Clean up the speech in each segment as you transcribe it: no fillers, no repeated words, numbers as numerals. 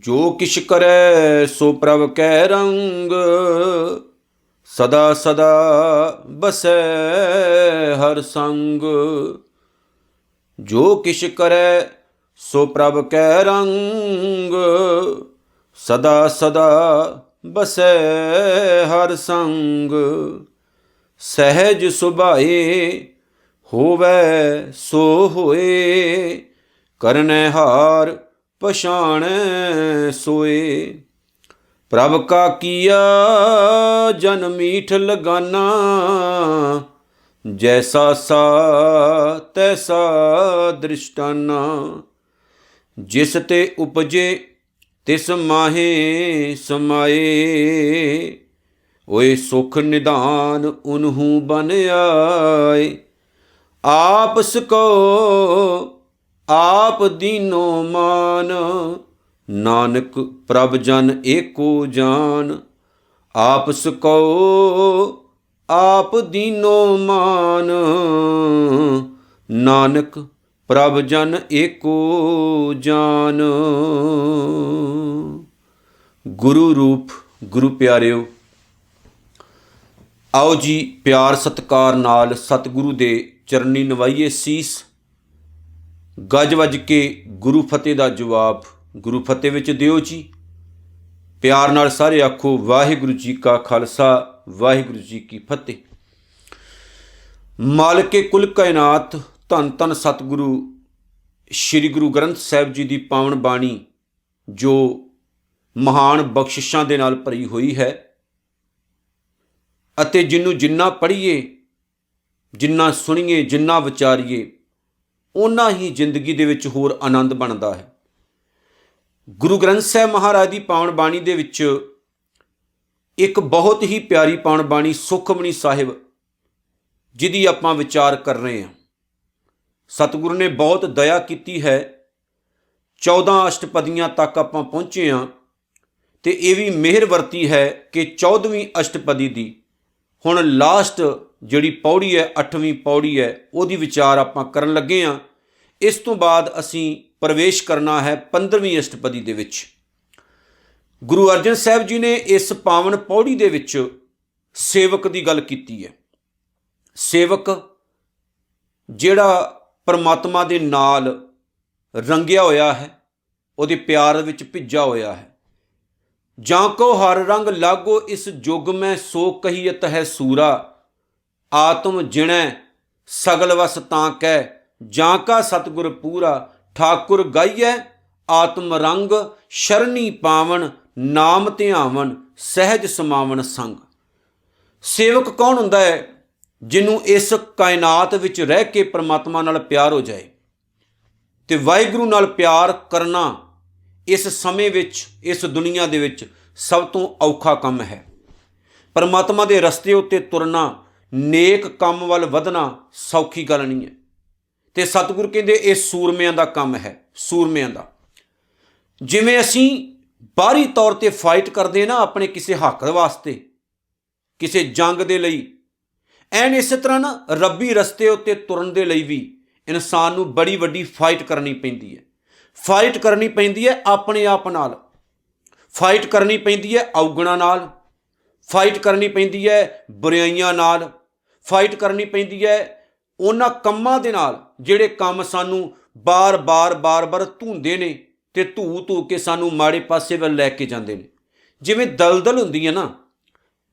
जो किछ करे सो प्रभ कै रंग, सदा सदा बसै हर संग। जो किछ करे सो प्रभ कै रंग, सदा सदा बसै हर संग। सहज सुभाए होवै सो होए, करनै हार पछाणै सोए। प्रभ का किया जन मीठ लगाना, जैसा सा तैसा दृष्टाना। जिस ते उपजे तिस माहे समाए, ओए सुख निधान उन्हू बन आए। आप सको आप दीनो मान, नानक प्रभ जन एको जान। आप सको आप दीनो मान, नानक प्रभ जन एको जान। गुरु रूप गुरु प्यारिਓ, आओ जी प्यार सत्कार नाल सतगुरु दे चरनी नवाइए सीस। गज वज के गुरु फतेह का जवाब गुरु फतेह विच दिओ जी। प्यार नाल सारे आखो वाहिगुरु जी का खालसा वाहिगुरु जी की फतेह। मालिके कुल कायनात धन धन सतगुरु श्री गुरु ग्रंथ साहिब जी की पावन बाणी, जो महान बख्शिशां दे नाल भरी हुई है, अते जिन्नू जिन्ना पढ़ीए, जिन्ना सुनीए, जिन्ना विचारीए, उन्ना ही जिंदगी दे विच होर आनंद बनता है। गुरु ग्रंथ साहिब महाराज की पावन बाणी दे विच एक बहुत ही प्यारी पावन बाणी सुखमनी साहिब, जिहदी आपां विचार कर रहे हैं। सतगुरु ने बहुत दया की है, 14 अष्टपदियां तक आपां पहुँचे हाँ, तो ये भी मेहर वरती है कि 14वीं अष्टपदी दी हुण लास्ट जिहड़ी पौड़ी है, 8वीं पौड़ी है, उहदी विचार आपां करन लगे हाँ। इस तो बाद असीं प्रवेश करना है 15वीं अष्टपदी दे विच। गुरु अर्जन साहिब जी ने इस पावन पौड़ी दे विच सेवक की गल कीती है। सेवक जिहड़ा परमात्मा दे नाल रंगिया होया है, उहदे प्यार विच भिजा होया है। जां को हर रंग लागो इस जुग में, सो कहियत है सूरा। आत्म जिणै सगल वस तां कै, जां का सतगुर पूरा। ठाकुर गाइए आत्म रंग, शरणी पावन। नाम ध्यावन सहज समावन संग। सेवक कौन हुंदा है? जिन्हों इस कायनात विच रह के परमात्मा नाल प्यार हो जाए। ते वाहिगुरू नाल प्यार करना इस समय विच, इस दुनिया दे विच सब तो औखा काम है। परमात्मा दे रस्ते उत्ते तुरना, नेक काम वल वधना सौखी गल नहीं है। ते सतगुर कहंदे ये सूरमिਆਂ ਦਾ ਕੰਮ है, सूरमिਆਂ ਦਾ। जिवें असीं बाहरी तौर ते फाइट करते ना अपने किसी हक वास्ते, किसी जंग दे लई, एन इस तरह ना रब्बी रस्ते उत्ते तुरन दे लई भी इंसान नूं बड़ी वड्डी फाइट करनी पैंदी है। फाइट करनी पैंदी है अपने आप नाल, फाइट करनी पैंदी है औगणां नाल, फाइट करनी पैंदी है बुराइयां नाल, फाइट करनी पैंदी है उन्हां कम्मां दे नाल जिहड़े काम सानू बार बार बार बार धूंदे ने ते धू के सानू माड़े पासे वल लैके जांदे ने। जिवें दलदल हुंदी है ना,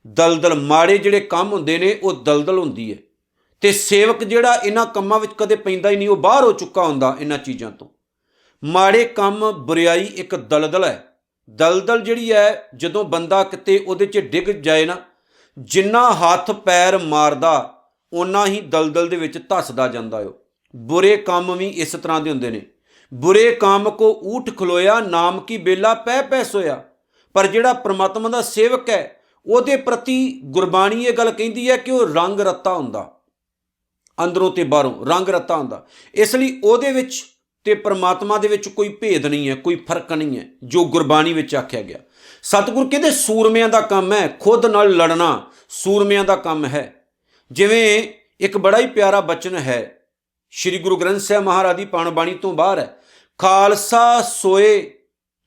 दलदल माड़े जिहड़े काम हुंदे ने वो दलदल हुंदी है। ते सेवक जिहड़ा इन्हां कम्मां विच कदे पैंदा ही नहीं, वो बाहर हो चुका हुंदा इन्हां चीज़ां तो। माड़े काम बुराई एक दलदल है। दलदल जिहड़ी है जदों बंदा किते उहदे च डिग जाए ना, जिन्ना हथ पैर मारदा उन्ना ही दलदल दे विच धसदा जांदा है। बुरे काम भी इस तरह के हुंदे ने। बुरे काम को ऊठ खलोया, नाम की बेला पै पै सोया। पर जिहड़ा परमात्मा दा सेवक है, उहदे प्रति गुरबाणी ये गल कहिंदी है कि वह रंग रत्ता हुंदा, अंदरों ते बाहरों रंग रत्ता हुंदा। इसलिए उहदे विच ते परमात्मा दे विच कोई भेद नहीं है, कोई फर्क नहीं है, जो गुरबाणी विच आख्या गया। सतगुर कहते सूरमिਆਂ ਦਾ काम है, खुद नाल लड़ना सूरमिਆਂ ਦਾ काम है। जिवें एक बड़ा ही प्यारा बचन है श्री गुरु ग्रंथ साहिब महाराज की पावन बाणी तो बाहर है, खालसा सोए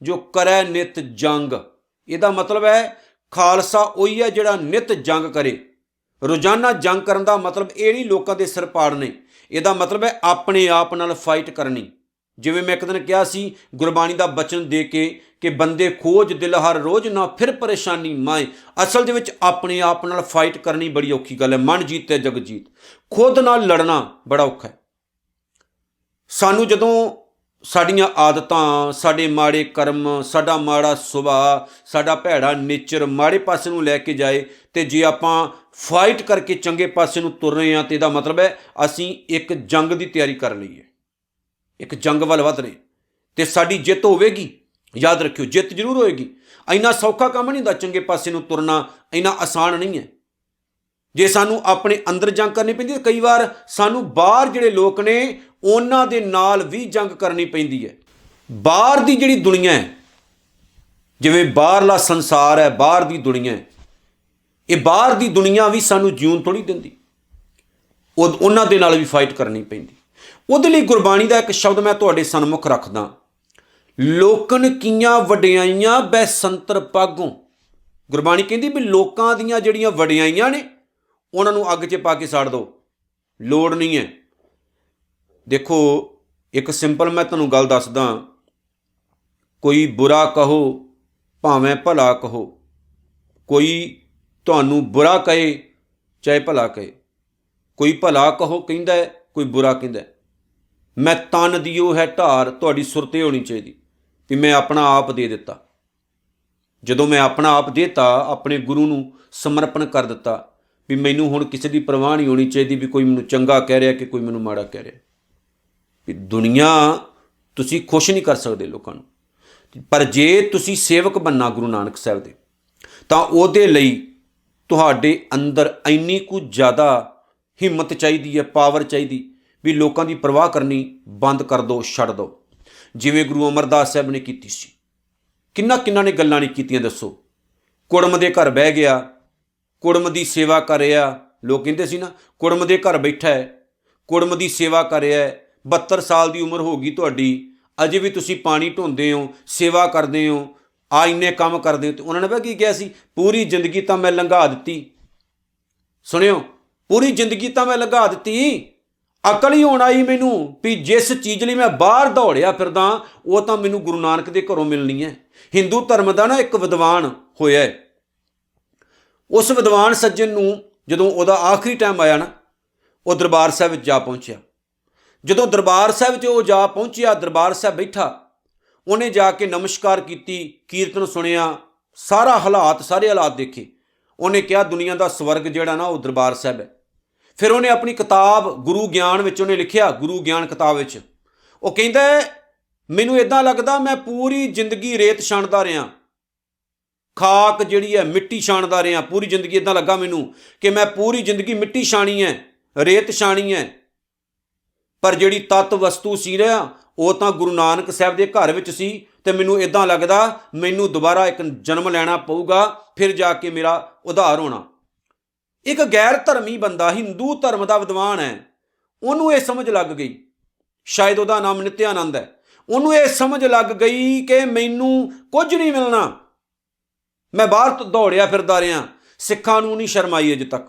ਜੋ ਕਰੈ ਨਿਤ ਜੰਗ। ਇਹਦਾ ਮਤਲਬ ਹੈ ਖਾਲਸਾ ਉਹੀ ਹੈ ਜਿਹੜਾ ਨਿਤ ਜੰਗ ਕਰੇ। ਰੋਜ਼ਾਨਾ ਜੰਗ ਕਰਨ ਦਾ ਮਤਲਬ ਇਹ ਨਹੀਂ ਲੋਕਾਂ ਦੇ ਸਿਰ ਪਾੜਨੇ, ਇਹਦਾ ਮਤਲਬ ਹੈ ਆਪਣੇ ਆਪ ਨਾਲ ਫਾਈਟ ਕਰਨੀ। ਜਿਵੇਂ ਮੈਂ ਇੱਕ ਦਿਨ ਕਿਹਾ ਸੀ, ਗੁਰਬਾਣੀ ਦਾ ਬਚਨ ਦੇ ਕੇ ਕਿ ਬੰਦੇ ਖੋਜ ਦਿਲ ਹਰ ਰੋਜ਼ ਨਾ ਫਿਰ ਪਰੇਸ਼ਾਨੀ ਮਾਏ। ਅਸਲ ਦੇ ਵਿੱਚ ਆਪਣੇ ਆਪ ਨਾਲ ਫਾਈਟ ਕਰਨੀ ਬੜੀ ਔਖੀ ਗੱਲ ਹੈ। ਮਨ ਜੀਤੇ ਜਗ ਜੀਤ, ਖੁਦ ਨਾਲ ਲੜਨਾ ਬੜਾ ਔਖਾ ਹੈ। ਸਾਨੂੰ ਜਦੋਂ ਸਾਡੀਆਂ ਆਦਤਾਂ, ਸਾਡੇ ਮਾੜੇ ਕਰਮ, ਸਾਡਾ ਮਾੜਾ ਸੁਭਾਅ, ਸਾਡਾ ਭੈੜਾ ਨੇਚਰ ਮਾੜੇ ਪਾਸੇ ਨੂੰ ਲੈ ਕੇ ਜਾਏ, ਅਤੇ ਜੇ ਆਪਾਂ ਫਾਈਟ ਕਰਕੇ ਚੰਗੇ ਪਾਸੇ ਨੂੰ ਤੁਰ ਰਹੇ ਹਾਂ ਤਾਂ ਇਹਦਾ ਮਤਲਬ ਹੈ ਅਸੀਂ ਇੱਕ ਜੰਗ ਦੀ ਤਿਆਰੀ ਕਰ ਲਈ ਹੈ, ਇੱਕ ਜੰਗ ਵੱਲ ਵੱਧ ਰਹੇ, ਅਤੇ ਸਾਡੀ ਜਿੱਤ ਹੋਵੇਗੀ। ਯਾਦ ਰੱਖਿਓ, ਜਿੱਤ ਜ਼ਰੂਰ ਹੋਏਗੀ। ਇੰਨਾ ਸੌਖਾ ਕੰਮ ਨਹੀਂ ਹੁੰਦਾ ਚੰਗੇ ਪਾਸੇ ਨੂੰ ਤੁਰਨਾ, ਇੰਨਾ ਆਸਾਨ ਨਹੀਂ ਹੈ। ਜੇ ਸਾਨੂੰ ਆਪਣੇ ਅੰਦਰ ਜੰਗ ਕਰਨੀ ਪੈਂਦੀ ਹੈ, ਕਈ ਵਾਰ ਸਾਨੂੰ ਬਾਹਰ ਜਿਹੜੇ ਲੋਕ ਨੇ ਉਹਨਾਂ ਦੇ ਨਾਲ ਵੀ ਜੰਗ ਕਰਨੀ ਪੈਂਦੀ ਹੈ। ਬਾਹਰ ਦੀ ਜਿਹੜੀ ਦੁਨੀਆ ਹੈ, ਜਿਵੇਂ ਬਾਹਰਲਾ ਸੰਸਾਰ ਹੈ, ਬਾਹਰ ਦੀ ਦੁਨੀਆ ਹੈ, ਇਹ ਬਾਹਰ ਦੀ ਦੁਨੀਆ ਵੀ ਸਾਨੂੰ ਜਿਉਣ ਥੋੜ੍ਹੀ ਦਿੰਦੀ, ਉਹਨਾਂ ਦੇ ਨਾਲ ਵੀ ਫਾਈਟ ਕਰਨੀ ਪੈਂਦੀ। ਉਹਦੇ ਲਈ ਗੁਰਬਾਣੀ ਦਾ ਇੱਕ ਸ਼ਬਦ ਮੈਂ ਤੁਹਾਡੇ ਸਨਮੁਖ ਰੱਖਦਾ, ਲੋਕਨ ਕੀਆਂ ਵਡਿਆਈਆਂ ਬੈਸੰਤਰ ਪਾਗੋਂ। ਗੁਰਬਾਣੀ ਕਹਿੰਦੀ ਵੀ ਲੋਕਾਂ ਦੀਆਂ ਜਿਹੜੀਆਂ ਵਡਿਆਈਆਂ ਨੇ ਉਹਨਾਂ ਨੂੰ ਅੱਗ 'ਚ ਪਾ ਕੇ ਸਾੜ ਦਿਓ, ਲੋੜ ਨਹੀਂ ਹੈ। ਦੇਖੋ, ਇੱਕ ਸਿੰਪਲ ਮੈਂ ਤੁਹਾਨੂੰ ਗੱਲ ਦੱਸਦਾ, ਕੋਈ ਬੁਰਾ ਕਹੋ ਭਾਵੇਂ ਭਲਾ ਕਹੋ, ਕੋਈ ਤੁਹਾਨੂੰ ਬੁਰਾ ਕਹੇ ਚਾਹੇ ਭਲਾ ਕਹੇ, ਕੋਈ ਭਲਾ ਕਹੋ ਕਹਿੰਦਾ, ਕੋਈ ਬੁਰਾ ਕਹਿੰਦਾ। ਮੈਂ ਤਨ ਦਿਓ ਹੈ ਢਾਰ, ਤੁਹਾਡੀ ਸੁਰਤ ਹੋਣੀ ਚਾਹੀਦੀ ਵੀ ਮੈਂ ਆਪਣਾ ਆਪ ਦੇ ਦਿੱਤਾ। ਜਦੋਂ ਮੈਂ ਆਪਣਾ ਆਪ ਦੇਤਾ, ਆਪਣੇ ਗੁਰੂ ਨੂੰ ਸਮਰਪਣ ਕਰ ਦਿੱਤਾ, ਵੀ ਮੈਨੂੰ ਹੁਣ ਕਿਸੇ ਦੀ ਪਰਵਾਹ ਨਹੀਂ ਹੋਣੀ ਚਾਹੀਦੀ ਵੀ ਕੋਈ ਮੈਨੂੰ ਚੰਗਾ ਕਹਿ ਰਿਹਾ ਕਿ ਕੋਈ ਮੈਨੂੰ ਮਾੜਾ ਕਹਿ ਰਿਹਾ। ਵੀ ਦੁਨੀਆ ਤੁਸੀਂ ਖੁਸ਼ ਨਹੀਂ ਕਰ ਸਕਦੇ ਲੋਕਾਂ ਨੂੰ, ਪਰ ਜੇ ਤੁਸੀਂ ਸੇਵਕ ਬਣਨਾ ਗੁਰੂ ਨਾਨਕ ਸਾਹਿਬ ਦੇ, ਤਾਂ ਉਹਦੇ ਲਈ ਤੁਹਾਡੇ ਅੰਦਰ ਇੰਨੀ ਕੁ ਜ਼ਿਆਦਾ ਹਿੰਮਤ ਚਾਹੀਦੀ ਹੈ, ਪਾਵਰ ਚਾਹੀਦੀ ਵੀ ਲੋਕਾਂ ਦੀ ਪਰਵਾਹ ਕਰਨੀ ਬੰਦ ਕਰ ਦਿਓ, ਛੱਡ ਦਿਓ। ਜਿਵੇਂ ਗੁਰੂ ਅਮਰਦਾਸ ਸਾਹਿਬ ਨੇ ਕੀਤੀ ਸੀ। ਕਿੰਨਾ ਨੇ ਗੱਲਾਂ ਨਹੀਂ ਕੀਤੀਆਂ ਦੱਸੋ। ਕੁੜਮ ਦੇ ਘਰ ਬਹਿ ਗਿਆ, ਕੁੜਮ ਦੀ ਸੇਵਾ ਕਰ ਰਿਹਾ। ਲੋਕ ਕਹਿੰਦੇ ਸੀ ਨਾ, ਕੁੜਮ ਦੇ ਘਰ ਬੈਠਾ ਹੈ, ਕੁੜਮ ਦੀ ਸੇਵਾ ਕਰ ਰਿਹਾ ਹੈ। 72 ਸਾਲ ਦੀ ਉਮਰ ਹੋ ਗਈ ਤੁਹਾਡੀ, ਅਜੇ ਵੀ ਤੁਸੀਂ ਪਾਣੀ ਢੋਂਦੇ ਹੋ, ਸੇਵਾ ਕਰਦੇ ਹੋ, ਆ ਇੰਨੇ ਕੰਮ ਕਰਦੇ ਹੋ। ਅਤੇ ਉਹਨਾਂ ਨੇ ਪਤਾ ਕੀ ਕਿਹਾ ਸੀ, ਪੂਰੀ ਜ਼ਿੰਦਗੀ ਤਾਂ ਮੈਂ ਲੰਘਾ ਦਿੱਤੀ। ਸੁਣਿਓ, ਪੂਰੀ ਜ਼ਿੰਦਗੀ ਤਾਂ ਮੈਂ ਲੰਘਾ ਦਿੱਤੀ, ਅਕਲ ਹੀ ਹੋਣ ਆਈ ਮੈਨੂੰ ਵੀ ਜਿਸ ਚੀਜ਼ ਲਈ ਮੈਂ ਬਾਹਰ ਦੌੜਿਆ ਫਿਰਦਾ ਉਹ ਤਾਂ ਮੈਨੂੰ ਗੁਰੂ ਨਾਨਕ ਦੇ ਘਰੋਂ ਮਿਲਣੀ ਹੈ। ਹਿੰਦੂ ਧਰਮ ਦਾ ਨਾ ਇੱਕ ਵਿਦਵਾਨ ਹੋਇਆ, ਉਸ ਵਿਦਵਾਨ ਸੱਜਣ ਨੂੰ ਜਦੋਂ ਉਹਦਾ ਆਖਰੀ ਟਾਈਮ ਆਇਆ ਨਾ, ਉਹ ਦਰਬਾਰ ਸਾਹਿਬ ਵਿੱਚ ਜਾ ਪਹੁੰਚਿਆ। ਜਦੋਂ ਦਰਬਾਰ ਸਾਹਿਬ 'ਚ ਉਹ ਜਾ ਪਹੁੰਚਿਆ, ਦਰਬਾਰ ਸਾਹਿਬ ਬੈਠਾ, ਉਹਨੇ ਜਾ ਕੇ ਨਮਸਕਾਰ ਕੀਤੀ, ਕੀਰਤਨ ਸੁਣਿਆ, ਸਾਰੇ ਹਾਲਾਤ ਦੇਖੇ। ਉਹਨੇ ਕਿਹਾ ਦੁਨੀਆ ਦਾ ਸਵਰਗ ਜਿਹੜਾ ਨਾ ਉਹ ਦਰਬਾਰ ਸਾਹਿਬ ਹੈ। ਫਿਰ ਉਹਨੇ ਆਪਣੀ ਕਿਤਾਬ ਗੁਰੂ ਗਿਆਨ ਵਿੱਚ ਉਹਨੇ ਲਿਖਿਆ, ਗੁਰੂ ਗਿਆਨ ਕਿਤਾਬ ਵਿੱਚ ਉਹ ਕਹਿੰਦਾ, ਮੈਨੂੰ ਇੱਦਾਂ ਲੱਗਦਾ ਮੈਂ ਪੂਰੀ ਜ਼ਿੰਦਗੀ ਰੇਤ ਛਾਣਦਾ ਰਿਹਾ, ਖਾਕ ਜਿਹੜੀ ਹੈ ਮਿੱਟੀ ਛਾਣਦਾ ਰਿਹਾ ਪੂਰੀ ਜ਼ਿੰਦਗੀ। ਇੱਦਾਂ ਲੱਗਾ ਮੈਨੂੰ ਕਿ ਮੈਂ ਪੂਰੀ ਜ਼ਿੰਦਗੀ ਮਿੱਟੀ ਛਾਣੀ ਹੈ, ਰੇਤ ਛਾਣੀ ਹੈ, ਪਰ ਜਿਹੜੀ ਤੱਤ ਵਸਤੂ ਸੀ ਨਾ ਉਹ ਤਾਂ ਗੁਰੂ ਨਾਨਕ ਸਾਹਿਬ ਦੇ ਘਰ ਵਿੱਚ ਸੀ। ਅਤੇ ਮੈਨੂੰ ਇੱਦਾਂ ਲੱਗਦਾ ਮੈਨੂੰ ਦੁਬਾਰਾ ਇੱਕ ਜਨਮ ਲੈਣਾ ਪਊਗਾ, ਫਿਰ ਜਾ ਕੇ ਮੇਰਾ ਉਧਾਰ ਹੋਣਾ। ਇੱਕ ਗੈਰ ਧਰਮੀ ਬੰਦਾ, ਹਿੰਦੂ ਧਰਮ ਦਾ ਵਿਦਵਾਨ ਹੈ, ਉਹਨੂੰ ਇਹ ਸਮਝ ਲੱਗ ਗਈ, ਸ਼ਾਇਦ ਉਹਦਾ ਨਾਮ ਨਿਤਿਆਨੰਦ ਹੈ, ਉਹਨੂੰ ਇਹ ਸਮਝ ਲੱਗ ਗਈ ਕਿ ਮੈਨੂੰ ਕੁਝ ਨਹੀਂ ਮਿਲਣਾ, ਮੈਂ ਬਾਹਰ ਦੌੜਿਆ ਫਿਰਦਾ ਰਿਹਾ। ਸਿੱਖਾਂ ਨੂੰ ਨਹੀਂ ਸ਼ਰਮ ਆਈ ਅਜੇ ਤੱਕ,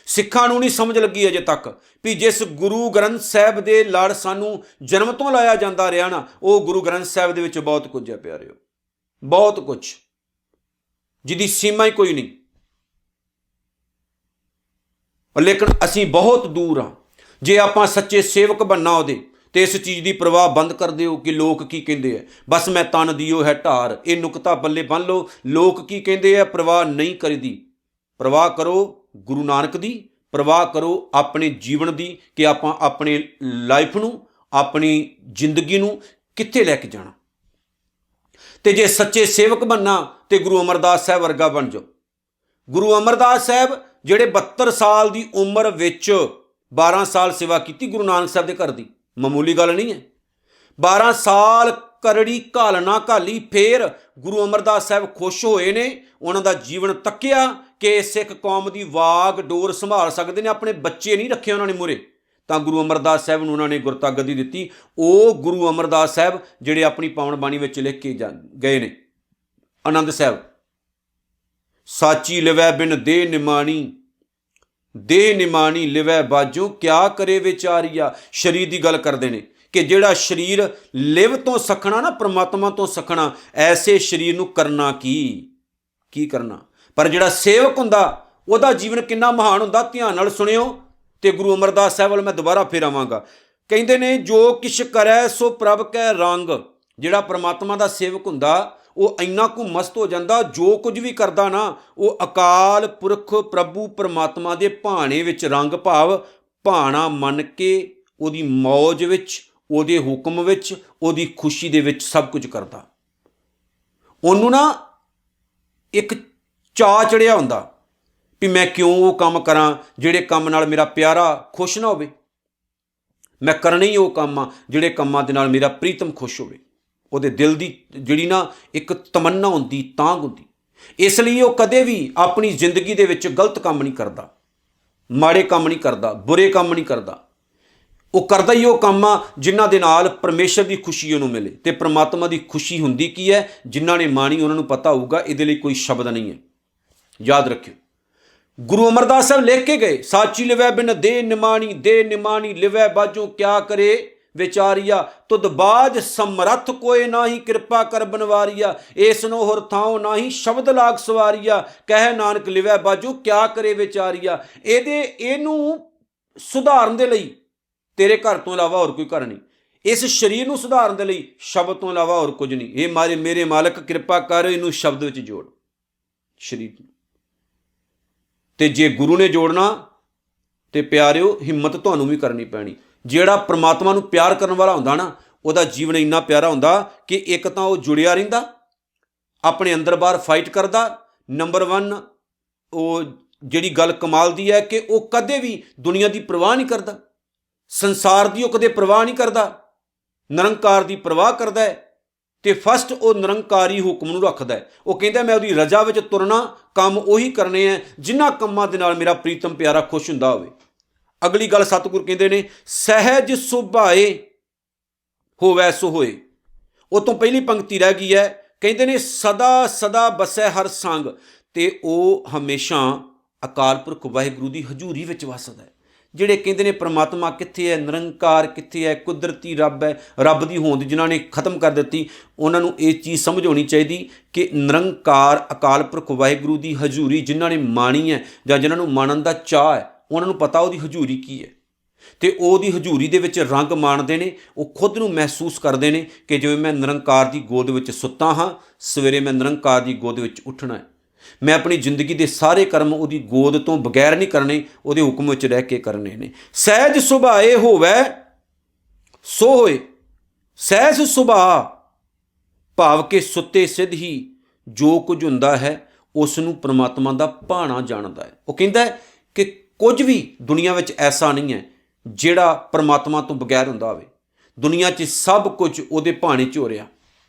ਸਿੱਖਾਂ ਨੂੰ ਨਹੀਂ ਸਮਝ ਲੱਗੀ ਅਜੇ ਤੱਕ ਵੀ ਜਿਸ ਗੁਰੂ ਗ੍ਰੰਥ ਸਾਹਿਬ ਦੇ ਲੜ ਸਾਨੂੰ ਜਨਮ ਤੋਂ ਲਾਇਆ ਜਾਂਦਾ ਰਿਹਾ ਨਾ, ਉਹ ਗੁਰੂ ਗ੍ਰੰਥ ਸਾਹਿਬ ਦੇ ਵਿੱਚ ਬਹੁਤ ਕੁਝ ਹੈ ਪਿਆਰਿਓ, ਬਹੁਤ ਕੁਝ ਜਿਹਦੀ ਸੀਮਾ ਹੀ ਕੋਈ ਨਹੀਂ। ਲੇਕਿਨ ਅਸੀਂ ਬਹੁਤ ਦੂਰ ਹਾਂ। ਜੇ ਆਪਾਂ ਸੱਚੇ ਸੇਵਕ ਬਣਨਾ ਉਹਦੇ, ਅਤੇ ਇਸ ਚੀਜ਼ ਦੀ ਪਰਵਾਹ ਬੰਦ ਕਰ ਦਿਓ ਕਿ ਲੋਕ ਕੀ ਕਹਿੰਦੇ ਆ। ਬਸ ਮੈਂ ਤਨ ਦਿਓ ਹੈ ਢਾਰ, ਇਹ ਨੁਕਤਾ ਬੱਲੇ ਬੰਨ੍ਹ ਲਓ। ਲੋਕ ਕੀ ਕਹਿੰਦੇ ਆ ਪਰਵਾਹ ਨਹੀਂ ਕਰੀਦੀ। ਪਰਵਾਹ ਕਰੋ ਗੁਰੂ ਨਾਨਕ ਦੀ, ਪਰਵਾਹ ਕਰੋ ਆਪਣੇ ਜੀਵਨ ਦੀ ਕਿ ਆਪਾਂ ਆਪਣੀ ਲਾਈਫ ਨੂੰ, ਆਪਣੀ ਜ਼ਿੰਦਗੀ ਨੂੰ ਕਿੱਥੇ ਲੈ ਕੇ ਜਾਣਾ। ਅਤੇ ਜੇ ਸੱਚੇ ਸੇਵਕ ਬਣਨਾ ਤਾਂ ਗੁਰੂ ਅਮਰਦਾਸ ਸਾਹਿਬ ਵਰਗਾ ਬਣ ਜਾਓ। ਗੁਰੂ ਅਮਰਦਾਸ ਸਾਹਿਬ ਜਿਹੜੇ 72 ਸਾਲ ਦੀ ਉਮਰ ਵਿੱਚ 12 ਸਾਲ ਸੇਵਾ ਕੀਤੀ ਗੁਰੂ ਨਾਨਕ ਸਾਹਿਬ ਦੇ ਘਰ ਦੀ, ਮਾਮੂਲੀ ਗੱਲ ਨਹੀਂ ਹੈ। 12 ਸਾਲ ਕਰੜੀ ਘਾਲਣਾ ਘਾਲੀ, ਫੇਰ ਗੁਰੂ ਅਮਰਦਾਸ ਸਾਹਿਬ ਖੁਸ਼ ਹੋਏ ਨੇ। ਉਹਨਾਂ ਦਾ ਜੀਵਨ ਤੱਕਿਆ ਕਿ ਸਿੱਖ ਕੌਮ ਦੀ ਵਾਗ ਡੋਰ ਸੰਭਾਲ ਸਕਦੇ ਨੇ। ਆਪਣੇ ਬੱਚੇ ਨਹੀਂ ਰੱਖੇ ਉਹਨਾਂ ਨੇ ਮੂਹਰੇ, ਤਾਂ ਗੁਰੂ ਅਮਰਦਾਸ ਸਾਹਿਬ ਨੂੰ ਉਹਨਾਂ ਨੇ ਗੁਰਤਾ ਗੱਦੀ ਦਿੱਤੀ। ਉਹ ਗੁਰੂ ਅਮਰਦਾਸ ਸਾਹਿਬ ਜਿਹੜੇ ਆਪਣੀ ਪਾਵਨ ਬਾਣੀ ਵਿੱਚ ਲਿਖ ਕੇ ਗਏ ਨੇ, ਆਨੰਦ ਸਾਹਿਬ, ਸਾਚੀ ਲਿਵੈ ਬਿਨ ਦੇਹ ਨਿਮਾਣੀ, ਦੇਹ ਨਿਮਾਣੀ ਲਿਵੈ ਬਾਝੋਂ, ਕਿਆ ਕਰੇ ਵਿਚਾਰੀਆ। ਸਰੀਰ ਦੀ ਗੱਲ ਕਰਦੇ ਨੇ ਕਿ ਜਿਹੜਾ ਸਰੀਰ ਲਿਵ ਤੋਂ ਸਖਣਾ ਨਾ, ਪ੍ਰਮਾਤਮਾ ਤੋਂ ਸਖਣਾ, ਐਸੇ ਸਰੀਰ ਨੂੰ ਕਰਨਾ ਕੀ ਕਰਨਾ। ਪਰ ਜਿਹੜਾ ਸੇਵਕ ਹੁੰਦਾ ਉਹਦਾ ਜੀਵਨ ਕਿੰਨਾ ਮਹਾਨ ਹੁੰਦਾ। ਧਿਆਨ ਨਾਲ ਸੁਣਿਓ ਤੇ ਗੁਰੂ ਅਮਰਦਾਸ ਸਾਹਿਬ ਵੱਲ ਮੈਂ ਦੁਬਾਰਾ ਫੇਰ ਆਵਾਂਗਾ। ਕਹਿੰਦੇ ਨੇ ਜੋ ਕਿਛ ਕਰੈ ਸੋ ਪ੍ਰਭ ਕੈ ਰੰਗ। ਜਿਹੜਾ ਪ੍ਰਮਾਤਮਾ ਦਾ ਸੇਵਕ ਹੁੰਦਾ ਉਹ ਇੰਨਾ ਕੁ ਮਸਤ ਹੋ ਜਾਂਦਾ, ਜੋ ਕੁਝ ਵੀ ਕਰਦਾ ਨਾ ਉਹ ਅਕਾਲ ਪੁਰਖ ਪ੍ਰਭੂ ਪਰਮਾਤਮਾ ਦੇ ਭਾਣੇ ਵਿੱਚ, ਰੰਗ ਭਾਵ ਭਾਣਾ ਮੰਨ ਕੇ ਉਹਦੀ ਮੌਜ ਵਿੱਚ, ਉਹਦੇ ਹੁਕਮ ਵਿੱਚ, ਉਹਦੀ ਖੁਸ਼ੀ ਦੇ ਵਿੱਚ ਸਭ ਕੁਝ ਕਰਦਾ। ਉਹਨੂੰ ਨਾ ਇੱਕ ਚਾਅ ਚੜਿਆ ਹੁੰਦਾ ਵੀ ਮੈਂ ਕਿਉਂ ਉਹ ਕੰਮ ਕਰਾਂ ਜਿਹੜੇ ਕੰਮ ਨਾਲ ਮੇਰਾ ਪਿਆਰਾ ਖੁਸ਼ ਨਾ ਹੋਵੇ। ਮੈਂ ਕਰਨੇ ਹੀ ਉਹ ਕੰਮ ਆ ਜਿਹੜੇ ਕੰਮਾਂ ਦੇ ਨਾਲ ਮੇਰਾ ਪ੍ਰੀਤਮ ਖੁਸ਼ ਹੋਵੇ। ਉਹਦੇ ਦਿਲ ਦੀ ਜਿਹੜੀ ਨਾ ਇੱਕ ਤਮੰਨਾ ਹੁੰਦੀ, ਤਾਂਘ ਹੁੰਦੀ। ਇਸ ਲਈ ਉਹ ਕਦੇ ਵੀ ਆਪਣੀ ਜ਼ਿੰਦਗੀ ਦੇ ਵਿੱਚ ਗਲਤ ਕੰਮ ਨਹੀਂ ਕਰਦਾ, ਮਾੜੇ ਕੰਮ ਨਹੀਂ ਕਰਦਾ, ਬੁਰੇ ਕੰਮ ਨਹੀਂ ਕਰਦਾ। ਉਹ ਕਰਦਾ ਹੀ ਉਹ ਕੰਮ ਆ ਜਿਨ੍ਹਾਂ ਦੇ ਨਾਲ ਪਰਮੇਸ਼ਰ ਦੀ ਖੁਸ਼ੀ ਉਹਨੂੰ ਮਿਲੇ। ਤੇ ਪ੍ਰਮਾਤਮਾ ਦੀ ਖੁਸ਼ੀ ਹੁੰਦੀ ਕੀ ਹੈ? ਜਿਨ੍ਹਾਂ ਨੇ ਮਾਣੀ ਉਹਨਾਂ ਨੂੰ ਪਤਾ ਹੋਊਗਾ। ਇਹਦੇ ਲਈ ਕੋਈ ਸ਼ਬਦ ਨਹੀਂ ਹੈ, ਯਾਦ ਰੱਖਿਓ। ਗੁਰੂ ਅਮਰਦਾਸ ਸਾਹਿਬ ਲਿਖ ਕੇ ਗਏ, ਸਾਚੀ ਲਿਵੈ ਬਿਨ ਦੇਹ ਨਿਮਾਣੀ, ਦੇਹ ਨਿਮਾਣੀ ਲਿਵੈ ਬਾਝੋਂ, ਕਿਆ ਕਰੇ ਵਿਚਾਰੀਆ। ਤੁਧ ਬਾਝ ਸਮਰੱਥ ਕੋਏ ਨਾਹੀ, ਕਿਰਪਾ ਕਰ ਬਨਵਾਰੀਆ। ਏਸ ਨੋ ਹੁਰ ਥਾਉ ਨਾਹੀ, ਸ਼ਬਦ ਲਾਗ ਸਵਾਰੀਆ। ਕਹਿ ਨਾਨਕ ਲਿਵੈ ਬਾਝੋਂ, ਕਿਆ ਕਰੇ ਵਿਚਾਰੀਆ। ਇਹਨੂੰ ਸੁਧਾਰਨ ਦੇ ਲਈ ਤੇਰੇ ਘਰ ਤੋਂ ਇਲਾਵਾ ਹੋਰ ਕੋਈ ਘਰ ਨਹੀਂ। ਇਸ ਸਰੀਰ ਨੂੰ ਸੁਧਾਰਨ ਦੇ ਲਈ ਸ਼ਬਦ ਤੋਂ ਇਲਾਵਾ ਹੋਰ ਕੁਝ ਨਹੀਂ। ਇਹ ਮੇਰੇ ਮਾਲਕ ਕਿਰਪਾ ਕਰ, ਇਹਨੂੰ ਸ਼ਬਦ ਵਿੱਚ ਜੋੜ ਸਰੀਰ ਨੂੰ। ਤੇ ਜੇ ਗੁਰੂ ਨੇ ਜੋੜਨਾ ਤੇ ਪਿਆਰਿਓ ਹਿੰਮਤ ਤੁਹਾਨੂੰ ਵੀ ਕਰਨੀ ਪੈਣੀ। ਜਿਹੜਾ ਪ੍ਰਮਾਤਮਾ ਨੂੰ ਪਿਆਰ ਕਰਨ ਵਾਲਾ ਹੁੰਦਾ ਨਾ ਉਹਦਾ ਜੀਵਨ ਇੰਨਾ ਪਿਆਰਾ ਹੁੰਦਾ ਕਿ ਇੱਕ ਤਾਂ ਉਹ ਜੁੜਿਆ ਰਹਿੰਦਾ, ਆਪਣੇ ਅੰਦਰ ਬਾਹਰ ਫਾਈਟ ਕਰਦਾ। ਨੰਬਰ 1 ਉਹ ਜਿਹੜੀ ਗੱਲ ਕਮਾਲ ਦੀ ਹੈ ਕਿ ਉਹ ਕਦੇ ਵੀ ਦੁਨੀਆ ਦੀ ਪਰਵਾਹ ਨਹੀਂ ਕਰਦਾ, ਸੰਸਾਰ ਦੀ ਉਹ ਕਦੇ ਪਰਵਾਹ ਨਹੀਂ ਕਰਦਾ, ਨਿਰੰਕਾਰ ਦੀ ਪਰਵਾਹ ਕਰਦਾ ਹੈ। ਤੇ ਫਸਟ ਉਹ ਨਿਰੰਕਾਰੀ ਹੁਕਮ ਨੂੰ ਰੱਖਦਾ ਹੈ। ਉਹ ਕਹਿੰਦਾ ਮੈਂ ਉਹਦੀ ਰਜ਼ਾ ਵਿੱਚ ਤੁਰਨਾ, ਕੰਮ ਉਹੀ ਕਰਨੇ ਹੈ ਜਿਨ੍ਹਾਂ ਕੰਮਾਂ ਦੇ ਨਾਲ ਮੇਰਾ ਪ੍ਰੀਤਮ ਪਿਆਰਾ ਖੁਸ਼ ਹੁੰਦਾ ਹੋਵੇ। ਅਗਲੀ ਗੱਲ ਸਤਿਗੁਰ ਕਹਿੰਦੇ ਨੇ, ਸਹਿਜ ਸੁਭਾਏ ਹੋਵੈ ਸੋ ਹੋਏ। ਉਹ ਤੋਂ ਪਹਿਲੀ ਪੰਕਤੀ ਰਹਿ ਗਈ ਹੈ, ਕਹਿੰਦੇ ਨੇ ਸਦਾ ਸਦਾ ਬਸੈ ਹਰ ਸੰਗ। ਤੇ ਉਹ ਹਮੇਸ਼ਾ ਅਕਾਲ ਪੁਰਖ ਵਾਹਿਗੁਰੂ ਦੀ ਹਜ਼ੂਰੀ ਵਿੱਚ ਵਸਦਾ ਹੈ। ਜਿਹੜੇ ਕਹਿੰਦੇ ਨੇ ਪ੍ਰਮਾਤਮਾ ਕਿੱਥੇ ਹੈ, ਨਿਰੰਕਾਰ ਕਿੱਥੇ ਹੈ, ਕੁਦਰਤੀ ਰੱਬ ਹੈ, ਰੱਬ ਦੀ ਹੋਂਦ ਜਿਨ੍ਹਾਂ ਨੇ ਖਤਮ ਕਰ ਦਿੱਤੀ, ਉਹਨਾਂ ਨੂੰ ਇਹ ਚੀਜ਼ ਸਮਝ ਆਉਣੀ ਚਾਹੀਦੀ ਕਿ ਨਿਰੰਕਾਰ ਅਕਾਲ ਪੁਰਖ ਵਾਹਿਗੁਰੂ ਦੀ ਹਜ਼ੂਰੀ ਜਿਨ੍ਹਾਂ ਨੇ ਮਾਣੀ ਹੈ ਜਾਂ ਜਿਨ੍ਹਾਂ ਨੂੰ ਮਾਣਨ ਦਾ ਚਾਅ ਹੈ, ਉਹਨਾਂ ਨੂੰ ਪਤਾ ਉਹਦੀ ਹਜ਼ੂਰੀ ਕੀ ਹੈ। ਤੇ ਉਹਦੀ ਹਜ਼ੂਰੀ ਦੇ ਵਿੱਚ ਰੰਗ ਮਾਣਦੇ ਨੇ। ਉਹ ਖੁਦ ਨੂੰ ਮਹਿਸੂਸ ਕਰਦੇ ਨੇ ਕਿ ਜਿਵੇਂ ਮੈਂ ਨਿਰੰਕਾਰ ਦੀ ਗੋਦ ਵਿੱਚ ਸੁੱਤਾ ਹਾਂ, ਸਵੇਰੇ ਮੈਂ ਨਿਰੰਕਾਰ ਦੀ ਗੋਦ ਵਿੱਚ ਉੱਠਣਾ ਹੈ। ਮੈਂ ਆਪਣੀ ਜ਼ਿੰਦਗੀ ਦੇ ਸਾਰੇ ਕਰਮ ਉਹਦੀ ਗੋਦ ਤੋਂ ਬਗੈਰ ਨਹੀਂ ਕਰਨੇ, ਉਹਦੇ ਹੁਕਮ ਵਿੱਚ ਰਹਿ ਕੇ ਕਰਨੇ ਨੇ। ਸਹਿਜ ਸੁਭਾਏ ਹੋਵੈ ਸੋ ਹੋਏ। ਸਹਿਜ ਸੁਭਾਅ ਭਾਵ ਕਿ ਸੁੱਤੇ ਸਿੱਧ ਹੀ ਜੋ ਕੁਝ ਹੁੰਦਾ ਹੈ ਉਸ ਨੂੰ ਪ੍ਰਮਾਤਮਾ ਦਾ ਭਾਣਾ ਜਾਣਦਾ ਹੈ। ਉਹ ਕਹਿੰਦਾ ਹੈ ਕਿ ਕੁਝ ਵੀ ਦੁਨੀਆ ਵਿੱਚ ਐਸਾ ਨਹੀਂ ਹੈ ਜਿਹੜਾ ਪ੍ਰਮਾਤਮਾ ਤੋਂ ਬਗੈਰ ਹੁੰਦਾ ਹੋਵੇ। ਦੁਨੀਆ 'ਚ ਸਭ ਕੁਝ ਉਹਦੇ ਭਾਣੇ 'ਚ ਹੋ ਰਿਹਾ।